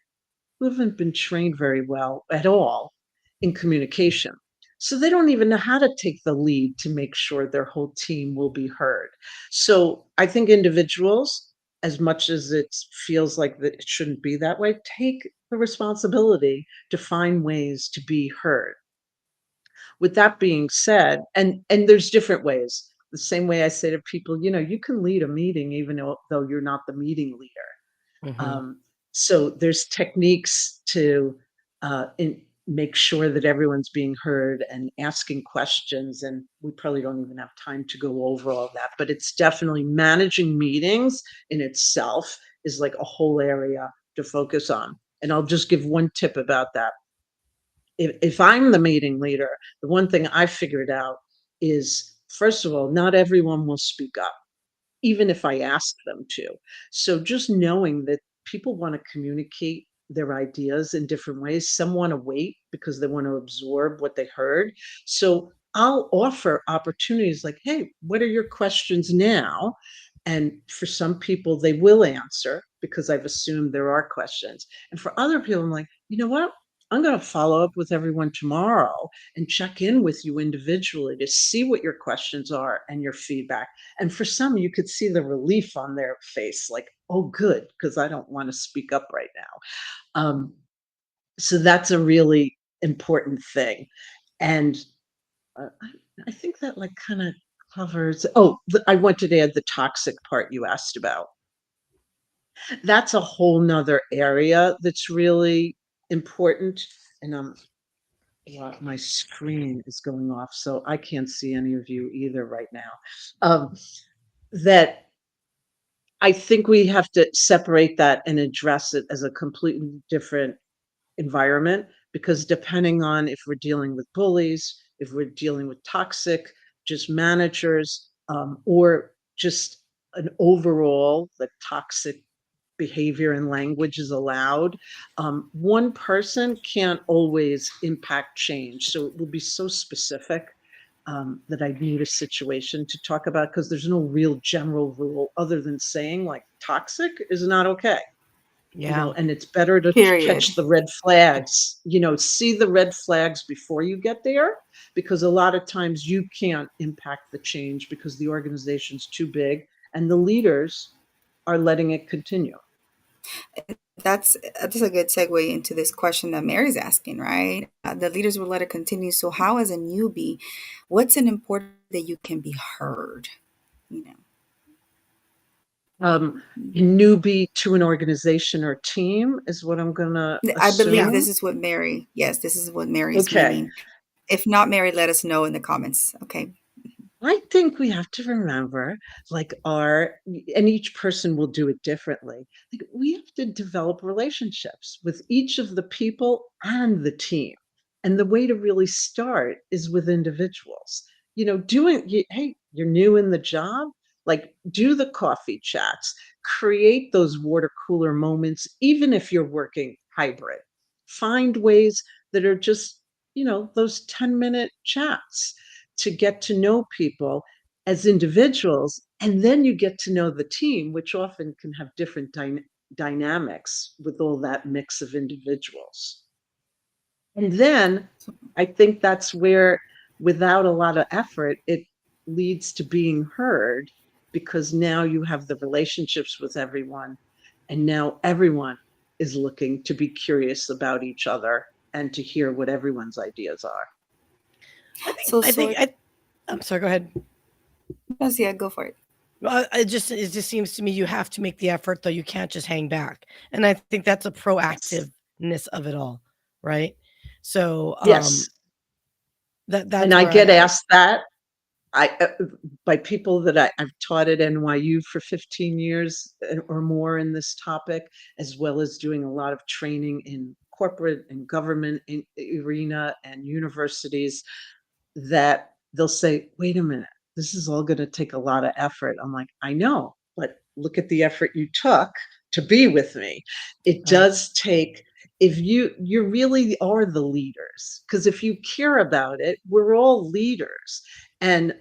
who haven't been trained very well at all in communication. So they don't even know how to take the lead to make sure their whole team will be heard. So I think individuals, as much as it feels like that it shouldn't be that way, take the responsibility to find ways to be heard. With that being said, and there's different ways. The same way I say to people, you can lead a meeting even though you're not the meeting leader. Hmm. So there's techniques to make sure that everyone's being heard and asking questions. And we probably don't even have time to go over all that, but it's definitely managing meetings in itself is like a whole area to focus on. And I'll just give one tip about that. If I'm the meeting leader, the one thing I figured out is, first of all, not everyone will speak up even if I ask them to. So just knowing that people want to communicate their ideas in different ways. Some want to wait because they want to absorb what they heard. So I'll offer opportunities like, hey, what are your questions now? And for some people, they will answer because I've assumed there are questions. And for other people, I'm like, you know what? I'm going to follow up with everyone tomorrow and check in with you individually to see what your questions are and your feedback. And for some, you could see the relief on their face, like, "Oh, good, because I don't wanna speak up right now." So that's a really important thing, and, I think that, like, kinda covers I wanted to add the toxic part you asked about. That's a whole 'nother area that's really important, and, my screen is going off, so I can't see any of you either right now. Um, that I think we have to separate that and address it as a completely different environment because depending on if we're dealing with bullies, if we're dealing with toxic, just managers, or just an overall the toxic behavior and language is allowed, one person can't always impact change. So it will be so specific that I need a situation to talk about because there's no real general rule other than saying like toxic is not okay. Yeah. And it's better to Period. catch the red flags, see the red flags before you get there, because a lot of times you can't impact the change because the organization's too big and the leaders are letting it continue. That's a good segue into this question that Mary's asking, right? The leaders will let it continue. So, how, as a newbie, what's an important that you can be heard? You know. Newbie to an organization or team is what I'm going to I believe Yeah. assume. this is what Mary, yes, this is what Mary is Okay. meaning. If not, Mary, let us know in the comments. Okay. I think we have to remember, like, and each person will do it differently. Like, we have to develop relationships with each of the people and the team. And the way to really start is with individuals. Hey, you're new in the job, like, do the coffee chats, create those water cooler moments, even if you're working hybrid. Find ways that are just, those 10-minute chats to get to know people as individuals, and then you get to know the team, which often can have different dynamics with all that mix of individuals. And then I think that's where, without a lot of effort, it leads to being heard, because now you have the relationships with everyone, and now everyone is looking to be curious about each other and to hear what everyone's ideas are. I think So, I think so, I I'm sorry, go ahead. no, yeah, go for it. Well, it just seems to me you have to make the effort, though you can't just hang back. And I think that's a Yes. proactiveness of it all, right? So Yes. And that's I where get I asked that I by people that I've taught at NYU for 15 years or more in this topic, as well as doing a lot of training in corporate and government arena and universities, that they'll say, "Wait a minute, this is all gonna take a lot of effort." I'm like, "I know, but look at the effort you took to be with me." It right. does take, if you really are the leaders, because if you care about it, we're all leaders. And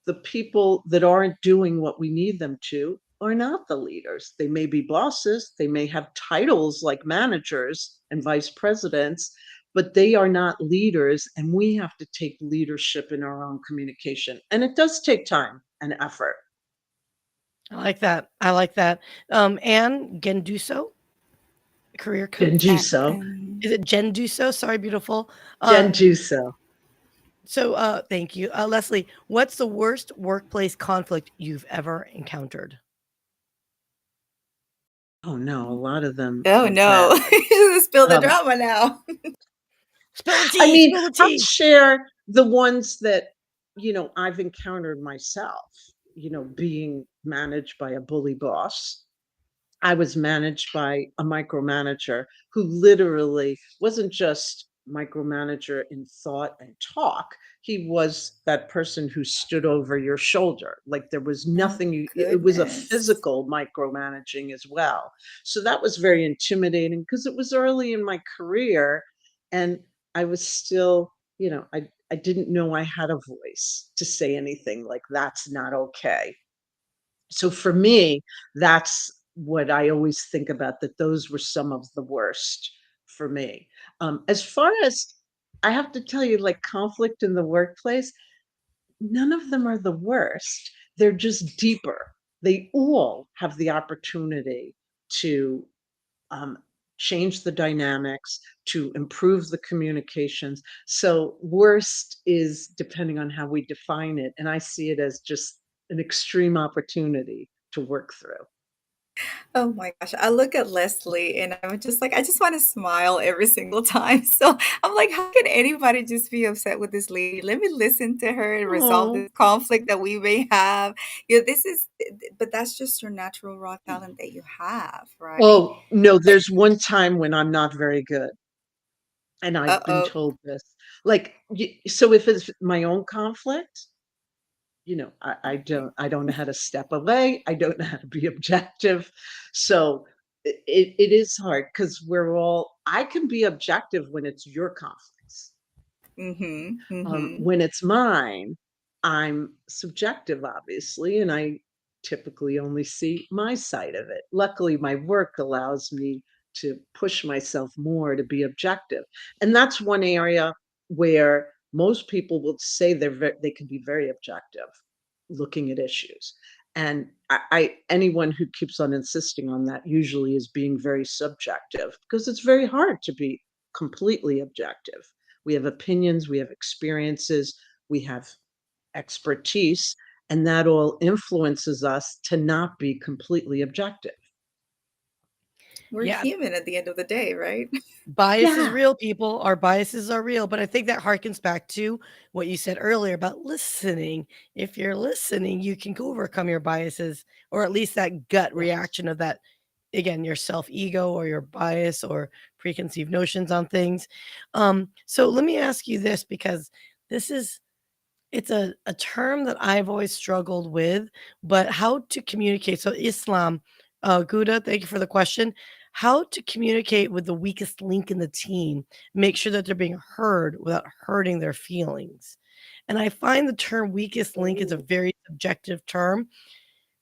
the people that aren't doing what we need them to are not the leaders. They may be bosses, they may have titles like managers and vice presidents, but they are not leaders. And we have to take leadership in our own communication. And it does take time and effort. I like that. I like that. Anne Genduso, career coach. Genjuso. Is it Genduso? Sorry, beautiful. Uh, Genjuso. thank you. Leslie, what's the worst workplace conflict you've ever encountered? Oh no, a lot of them Oh are no, bad. spill the Um, drama now. Spill the I tea, mean, spill the I'll tea. share the ones that, I've encountered myself, being managed by a bully boss. I was managed by a micromanager who literally wasn't just micromanager in thought and talk. He was that person who stood over your shoulder. Like, there was Oh, nothing it was a goodness. physical micromanaging as well. So that was very intimidating because it was early in my career, and I was still, I didn't know I had a voice to say anything like, that's not okay. So for me, that's what I always think about, that those were some of the worst for me. As far as, I have to tell you, like, conflict in the workplace, none of them are the worst. They're just deeper. They all have the opportunity to um, change the dynamics, to improve the communications. So worst is depending on how we define it. And I see it as just an extreme opportunity to work through. Oh my gosh. I look at Leslie and I'm just like, I just want to smile every single time. So I'm like, how can anybody just be upset with this lady? Let me listen to her and resolve Oh, this conflict that we may have. This is, but that's just your natural raw talent that you have, right? oh no, there's one time when I'm not very good. And Uh I've been oh. told this. Like, so if it's my own conflict, I don't know how to step away. I don't know how to be objective. So it is hard, because I can be objective when it's your conflicts. Mm-hmm. Mm-hmm. When it's mine, I'm subjective, obviously, and I typically only see my side of it. Luckily, my work allows me to push myself more to be objective. And that's one area where most people will say they can be very objective looking at issues. And anyone who keeps on insisting on that usually is being very subjective, because it's very hard to be completely objective. We have opinions, we have experiences, we have expertise, And that all influences us to not be completely objective. We're Yeah, human at the end of the day, right? bias is Yeah. real, people. Our biases are real. But I think that harkens back to what you said earlier about listening. If you're listening, you can overcome your biases, or at least that gut Yes. reaction of that, again, your self ego or your bias or preconceived notions on things. So let me ask you this, because this is it's a term that I've always struggled with, but how to communicate. So Islam, Gouda, thank you for the question. How to communicate with the weakest link in the team, make sure that they're being heard without hurting their feelings. And I find the term weakest link is a Oh, very subjective term,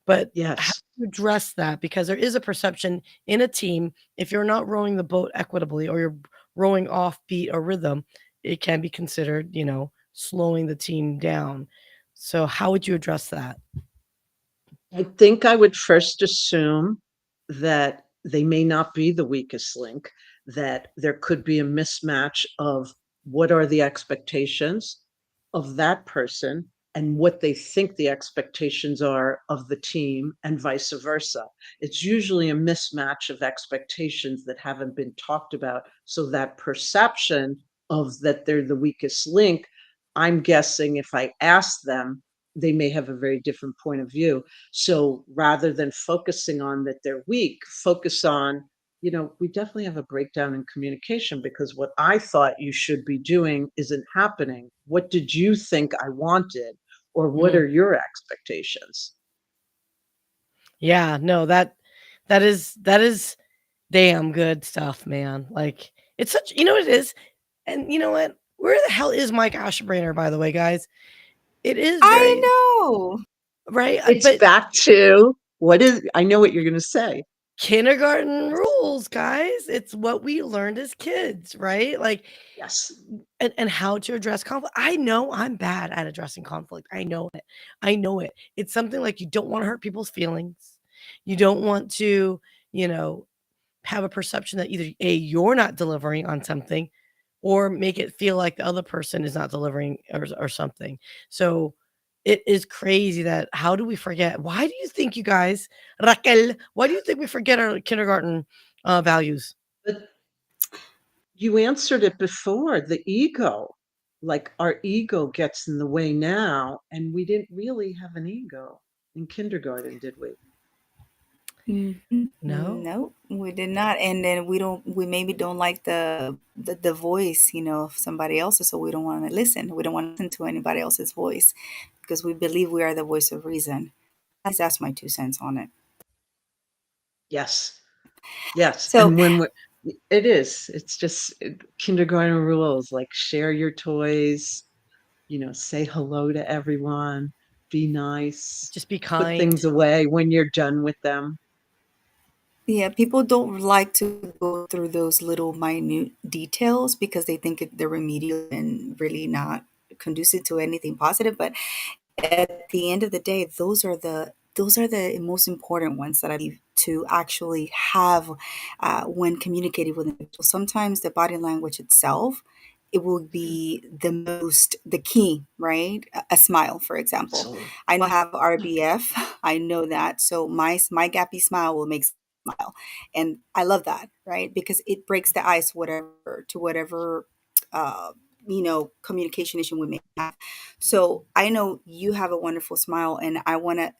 but how yes. to address that? Because there is a perception in a team, if you're not rowing the boat equitably or you're rowing off beat or rhythm, it can be considered, slowing the team down. So how would you address that? I think I would first assume that they may not be the weakest link, that there could be a mismatch of what are the expectations of that person and what they think the expectations are of the team, and vice versa. It's usually a mismatch of expectations that haven't been talked about. So that perception of that they're the weakest link, I'm guessing if I ask them, they may have a very different point of view. So rather than focusing on that they're weak, focus on, we definitely have a breakdown in communication because what I thought you should be doing isn't happening. What did you think I wanted? Or what Mhm. are your expectations? Yeah, no, that is damn good stuff, man. Like, it's such, what it is? And you know what? Where the hell is Mike Ashbrainer, by the way, guys? It is I very know. right, It's but back to I know what you're going to say. kindergarten rules, guys. It's what we learned as kids, right? Like, Yes. and how to address conflict. I know I'm bad at addressing conflict. I know it. I know it. It's something like you don't want to hurt people's feelings. You don't want to, you know, have a perception that either A, you're not delivering on something, or make it feel like the other person is not delivering or something. So it is crazy that how do we forget? Why do you think, you guys, Raquel, why do you think we forget our kindergarten values? But you answered it before, the ego. Like our ego gets in the way now, and we didn't really have an ego in kindergarten, did we? Mhm. No? No, we did not. And then we maybe don't like the voice, of somebody else's, so we don't want to listen. We don't want to listen to anybody else's voice because we believe we are the voice of reason. At least that's my 2 cents on it. Yes. Yes. So And when it is, it's just kindergarten rules like share your toys, say hello to everyone, be nice, Just be put kind. things away when you're done with them. yeah, people don't like to go through those little minute details because they think they're remedial and really not conducive to anything positive. But at the end of the day, those are the most important ones that I believe to actually have when communicating with individuals. Sometimes the body language itself, it will be the key, right? A smile, for example. Absolutely. I know I have RBF. I know that. So my gappy smile will make smile, and I love that, right? Because it breaks the ice, whatever uh, communication issue we may have. So I know you have a wonderful smile, and I want to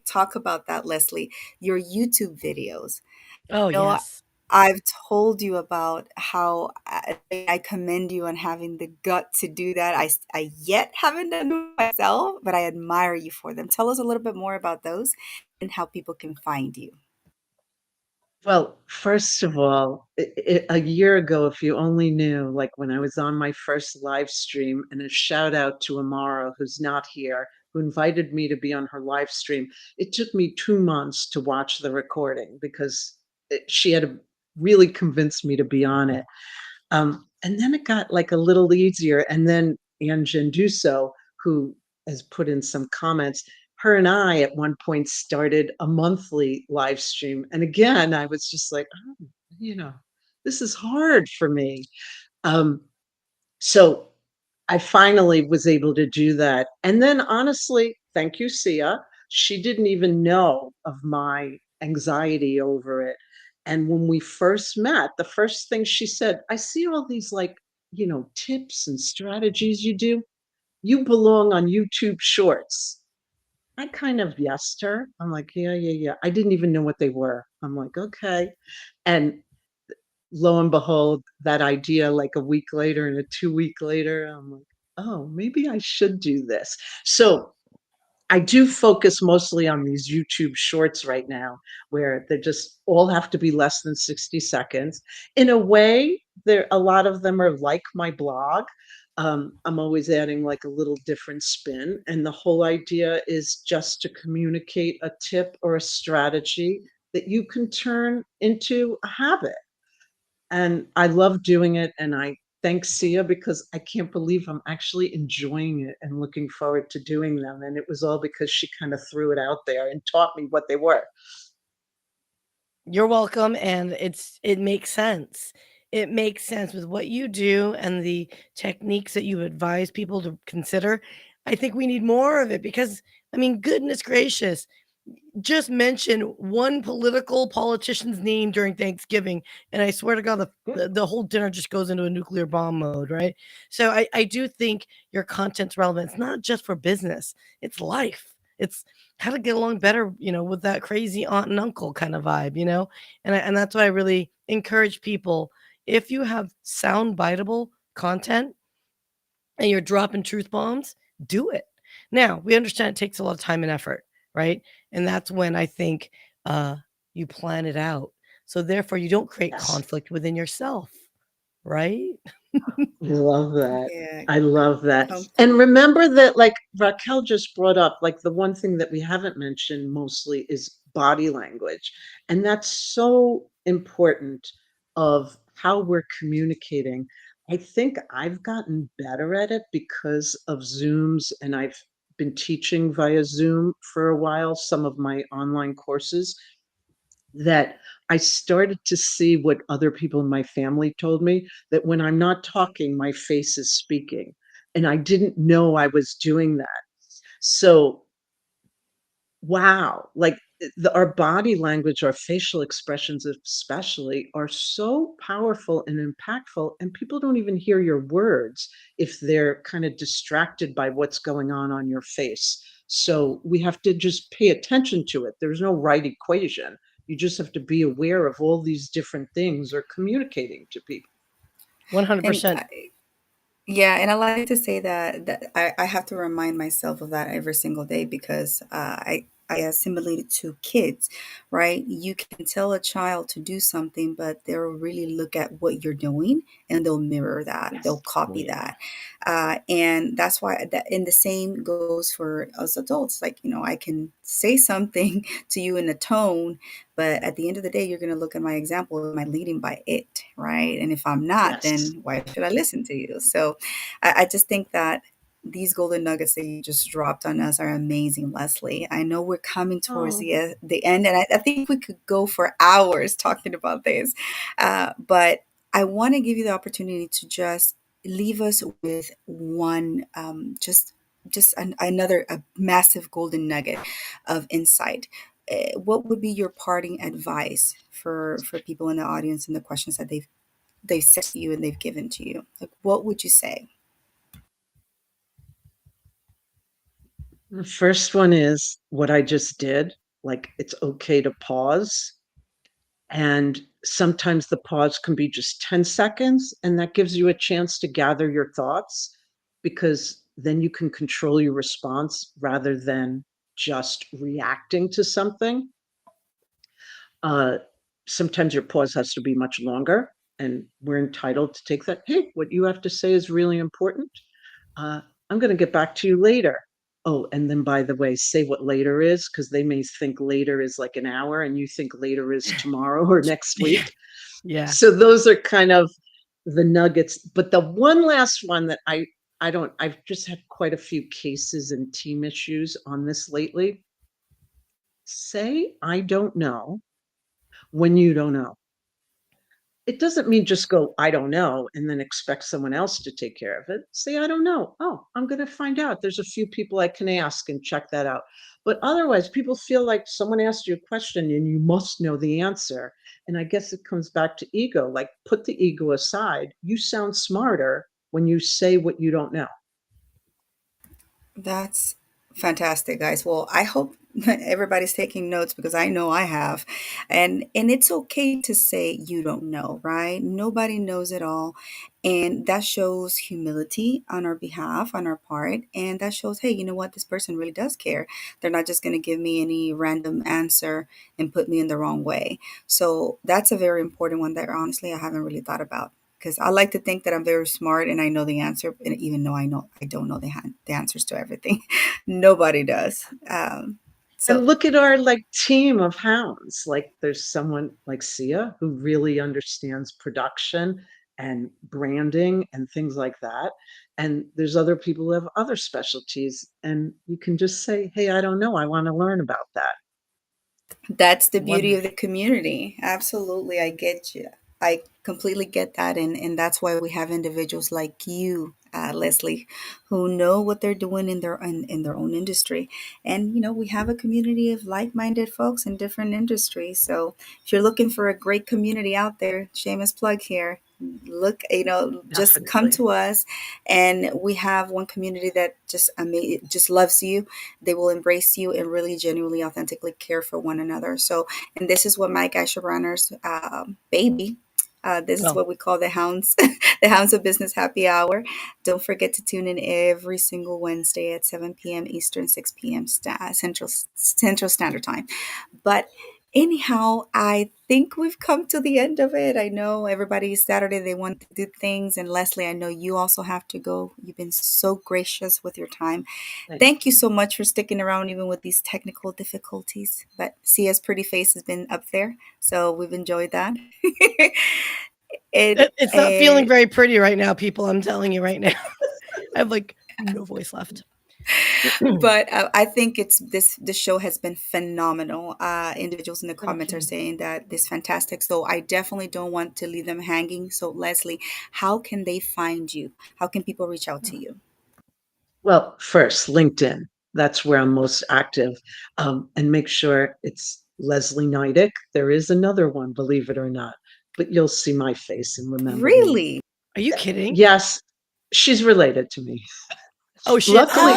talk about that, Leslie. Your YouTube videos. Oh, You know, yes. I've told you about how I commend you on having the gut to do that. I yet haven't done it myself, but I admire you for them. Tell us a little bit more about those and how people can find you. Well, first of all, a year ago, if you only knew, like when I was on my first live stream, and a shout out to Amara, who's not here, who invited me to be on her live stream. It took me 2 months to watch the recording because she had really convinced me to be on it. And then it got like a little easier. And then Ann Genduso, who has put in some comments, her and I at one point started a monthly live stream. And again, I was just like, oh, this is hard for me. So I finally was able to do that. And then honestly, thank you, Syya. She didn't even know of my anxiety over it. And when we first met, the first thing she said, I see all these like, tips and strategies you do. You belong on YouTube Shorts. I kind of yesed her. I'm like, yeah, yeah, yeah. I didn't even know what they were. I'm like, okay. And lo and behold, that idea like a week later and a 2 week later, I'm like, oh, maybe I should do this. So I do focus mostly on these YouTube shorts right now, where they just all have to be less than 60 seconds. In a way, there a lot of them are like my blog. I'm always adding like a little different spin, and the whole idea is just to communicate a tip or a strategy that you can turn into a habit. And I love doing it, and I thank Sia because I can't believe I'm actually enjoying it and looking forward to doing them, and it was all because she kinda threw it out there and taught me what they were. You're welcome, and it makes sense. It makes sense with what you do and the techniques that you advise people to consider. I think we need more of it because, I mean, goodness gracious, just mention one politician's name during Thanksgiving, and I swear to God, the whole dinner just goes into a nuclear bomb mode, right? So I do think your content's relevant. It's not just for business; it's life. It's how to get along better, with that crazy aunt and uncle kind of vibe, and that's why I really encourage people. If you have sound biteable content and you're dropping truth bombs, do it. Now, we understand it takes a lot of time and effort, right? And that's when I think you plan it out. So therefore you don't create Yes. conflict within yourself, right? I love that. Yeah, I love that. And complete. remember that, like Raquel just brought up, like the one thing that we haven't mentioned mostly is body language. And that's so important of how we're communicating. I think I've gotten better at it because of Zooms, and I've been teaching via Zoom for a while, some of my online courses that I started to see what other people in my family told me, that when I'm not talking, my face is speaking. And I didn't know I was doing that. So, wow, like our body language, our facial expressions, especially, are so powerful and impactful. And people don't even hear your words if they're kind of distracted by what's going on your face. So, we have to just pay attention to it. There's no right equation. You just have to be aware of all these different things or communicating to people. 100%. Yeah, and I like to say that I have to remind myself of that every single day because I assimilate it to kids, right? You can tell a child to do something, but they'll really look at what you're doing and they'll mirror that, they'll Yes. Oh, copy yeah. that, and that's why that. And the same goes for us adults. Like I can say something to you in a tone, but at the end of the day, you're going to look at my example. Am I leading by it, right? And if I'm not, Yes. then why should I listen to you? So I just think that these golden nuggets that you just dropped on us are amazing, Leslie. I know we're coming towards Oh, the end, and I think we could go for hours talking about this. But I want to give you the opportunity to just leave us with one, another a massive golden nugget of insight. What would be your parting advice for people in the audience and the questions that they've said to you and they've given to you? Like, what would you say? the first one is what I just did. Like, it's okay to pause. And sometimes the pause can be just 10 seconds, and that gives you a chance to gather your thoughts because then you can control your response rather than just reacting to something. Uh, Sometimes your pause has to be much longer, and we're entitled to take that. Hey, what you have to say is really important. I'm going to get back to you later. Oh, and then by the way, say what later is because they may think later is like an hour and you think later is tomorrow or next Yeah. week. Yeah. So those are kind of the nuggets. But the one last one that I've just had quite a few cases and team issues on this lately. Say, I don't know when you don't know. it doesn't mean just go, I don't know, and then expect someone else to take care of it. Say, I don't know. Oh, I'm going to find out. There's a few people I can ask and check that out. But otherwise, people feel like someone asked you a question and you must know the answer. And I guess it comes back to ego, like put the ego aside. You sound smarter when you say what you don't know. That's fantastic, guys. Well, I hope everybody's taking notes because I know I have. And it's okay to say you don't know, right? Nobody knows it all. And that shows humility on our behalf, on our part. And that shows, hey, you know what? This person really does care. They're not just going to give me any random answer and put me in the wrong way. So that's a very important one that honestly I haven't really thought about, because I like to think that I'm very smart and I know the answer, and even though I don't know the answers to everything. Nobody does. So And look at our like team of hounds. Like there's someone like Syya who really understands production and branding and things like that. And there's other people who have other specialties. And you can just say, hey, I don't know. I want to learn about that. that's the beauty of the Wonderful. community. Absolutely, I get you. I completely get that, and that's why we have individuals like you, Leslie, who know what they're doing in their own industry. And we have a community of like-minded folks in different industries. So if you're looking for a great community out there, shameless plug here. Look, just come Definitely. to us, and we have one community that just loves you. They will embrace you and really genuinely authentically care for one another. So, and this is what Mike Asher Runner's baby. This is Well, what we call the Hounds, the Hounds of Business Happy Hour. Don't forget to tune in every single Wednesday at 7 p.m. Eastern, 6 p.m. Central Standard Time. But anyhow, I think we've come to the end of it. I know everybody's Saturday, they want to do things. And Leslie, I know you also have to go. You've been so gracious with your time. Thank Thank you you. so much for sticking around even with these technical difficulties. But Sia's pretty face has been up there, so we've enjoyed that. it, it's not feeling uh, very pretty right now, people. I'm telling you right now. I have like no voice left. but I think it's this show has been phenomenal. Individuals in the Thank comments are you. saying that it's fantastic, so I definitely don't want to leave them hanging. So Leslie, how can they find you? How can people reach out to you? Well, first, LinkedIn. That's where I'm most active. And make sure it's Leslie Nydick. There is another one, believe it or not, but you'll see my face and remember me. Really? Are you kidding? Yes, she's related to me. Oh shit. Luckily,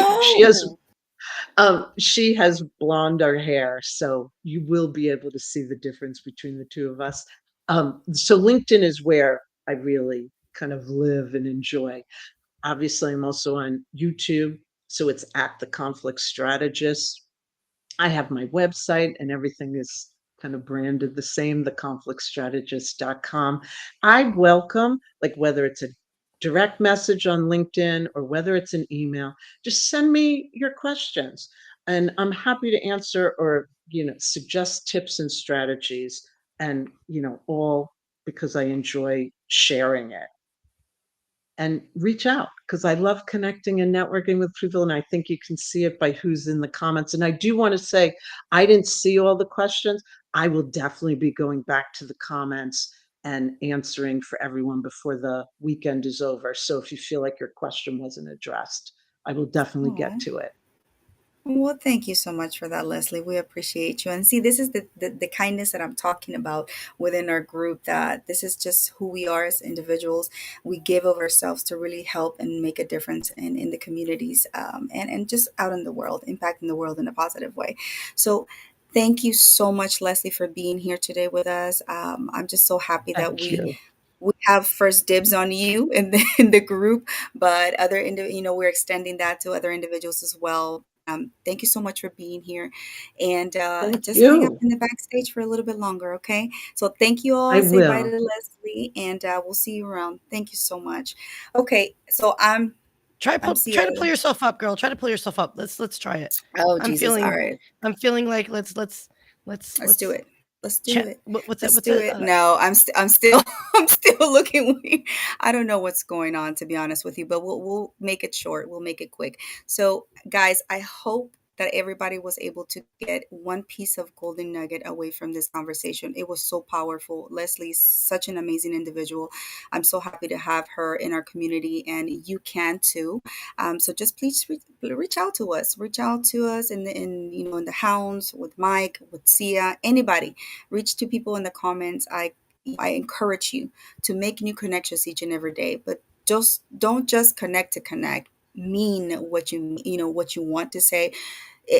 Oh, she has blonder hair, so you will be able to see the difference between the two of us. So LinkedIn is where I really kind of live and enjoy. Obviously, I'm also on YouTube, so it's at the Conflict Strategist. I have my website and everything is kind of branded the same, theconflictstrategist.com. I welcome, like whether it's a direct message on LinkedIn or whether it's an email, just send me your questions and I'm happy to answer or, suggest tips and strategies and, all because I enjoy sharing it and reach out because I love connecting and networking with people. And I think you can see it by who's in the comments. And I do want to say, I didn't see all the questions. I will definitely be going back to the comments and answering for everyone before the weekend is over. So if you feel like your question wasn't addressed, I will definitely get oh. to it. Well, thank you so much for that, Leslie. We appreciate you. And see, this is the kindness that I'm talking about within our group, that this is just who we are as individuals. We give of ourselves to really help and make a difference in the communities, and just out in the world, impacting the world in a positive way. So, thank you so much, Leslie, for being here today with us. I'm just so happy that Thank you. we have first dibs on you in the group, but we're extending that to other individuals as well. Thank you so much for being here, and Thank just hang out you. in the backstage for a little bit longer, okay? So thank you I all. Say bye to will. Leslie, and we'll see you around. Thank you so much. Okay, so I'm Try to Sierra. pull yourself up, girl. Try to pull yourself up. Let's try it. Oh I'm Jesus! All feeling right, I'm feeling like let's do let's it. Let's do chat. it. What's it? Let's What's do it? it. No, I'm still I'm still looking weird. I don't know what's going on, to be honest with you, but we'll make it short. We'll make it quick. So, guys, I hope that everybody was able to get one piece of golden nugget away from this conversation. It was so powerful. Leslie's such an amazing individual. I'm so happy to have her in our community, and you can too. So just please reach out to us. Reach out to us in the Hounds, with Mike, with Syya, anybody. Reach to people in the comments. I encourage you to make new connections each and every day, but just don't just connect to connect. Mean what what you want to say,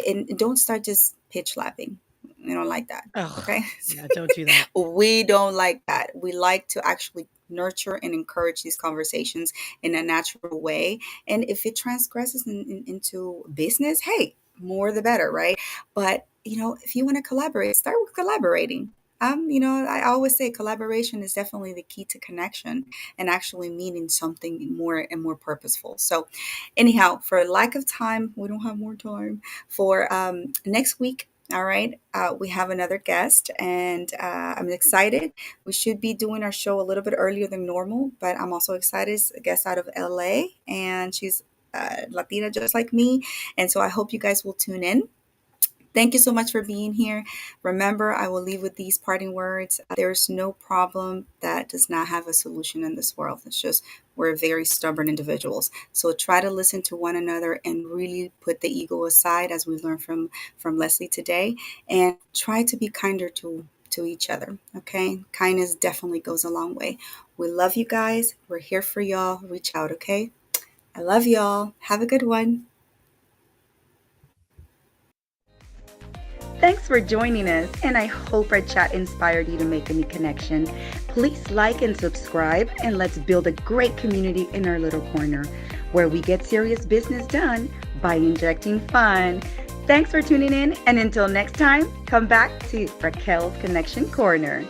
and don't start just pitch laughing. We don't like that. Oh, Okay. yeah, don't do that. We don't like that. We like to actually nurture and encourage these conversations in a natural way. And if it transgresses into business, hey, more the better, right? But if you want to collaborate, start with collaborating. I always say collaboration is definitely the key to connection and actually meaning something more and more purposeful. So, anyhow, for lack of time, we don't have more time for next week. All right, we have another guest, and I'm excited. We should be doing our show a little bit earlier than normal, but I'm also excited. It's a guest out of LA, and she's Latina just like me. And so I hope you guys will tune in. Thank you so much for being here. Remember, I will leave with these parting words. There's no problem that does not have a solution in this world. It's just we're very stubborn individuals. So try to listen to one another and really put the ego aside, as we learned from Leslie today, and try to be kinder to each other. Okay, kindness definitely goes a long way. We love you guys. We're here for y'all. Reach out. Okay, I love y'all. Have a good one. Thanks for joining us, and I hope our chat inspired you to make a new connection. Please like and subscribe, and let's build a great community in our little corner where we get serious business done by injecting fun. Thanks for tuning in, and until next time, come back to Raquel's Connection Corner.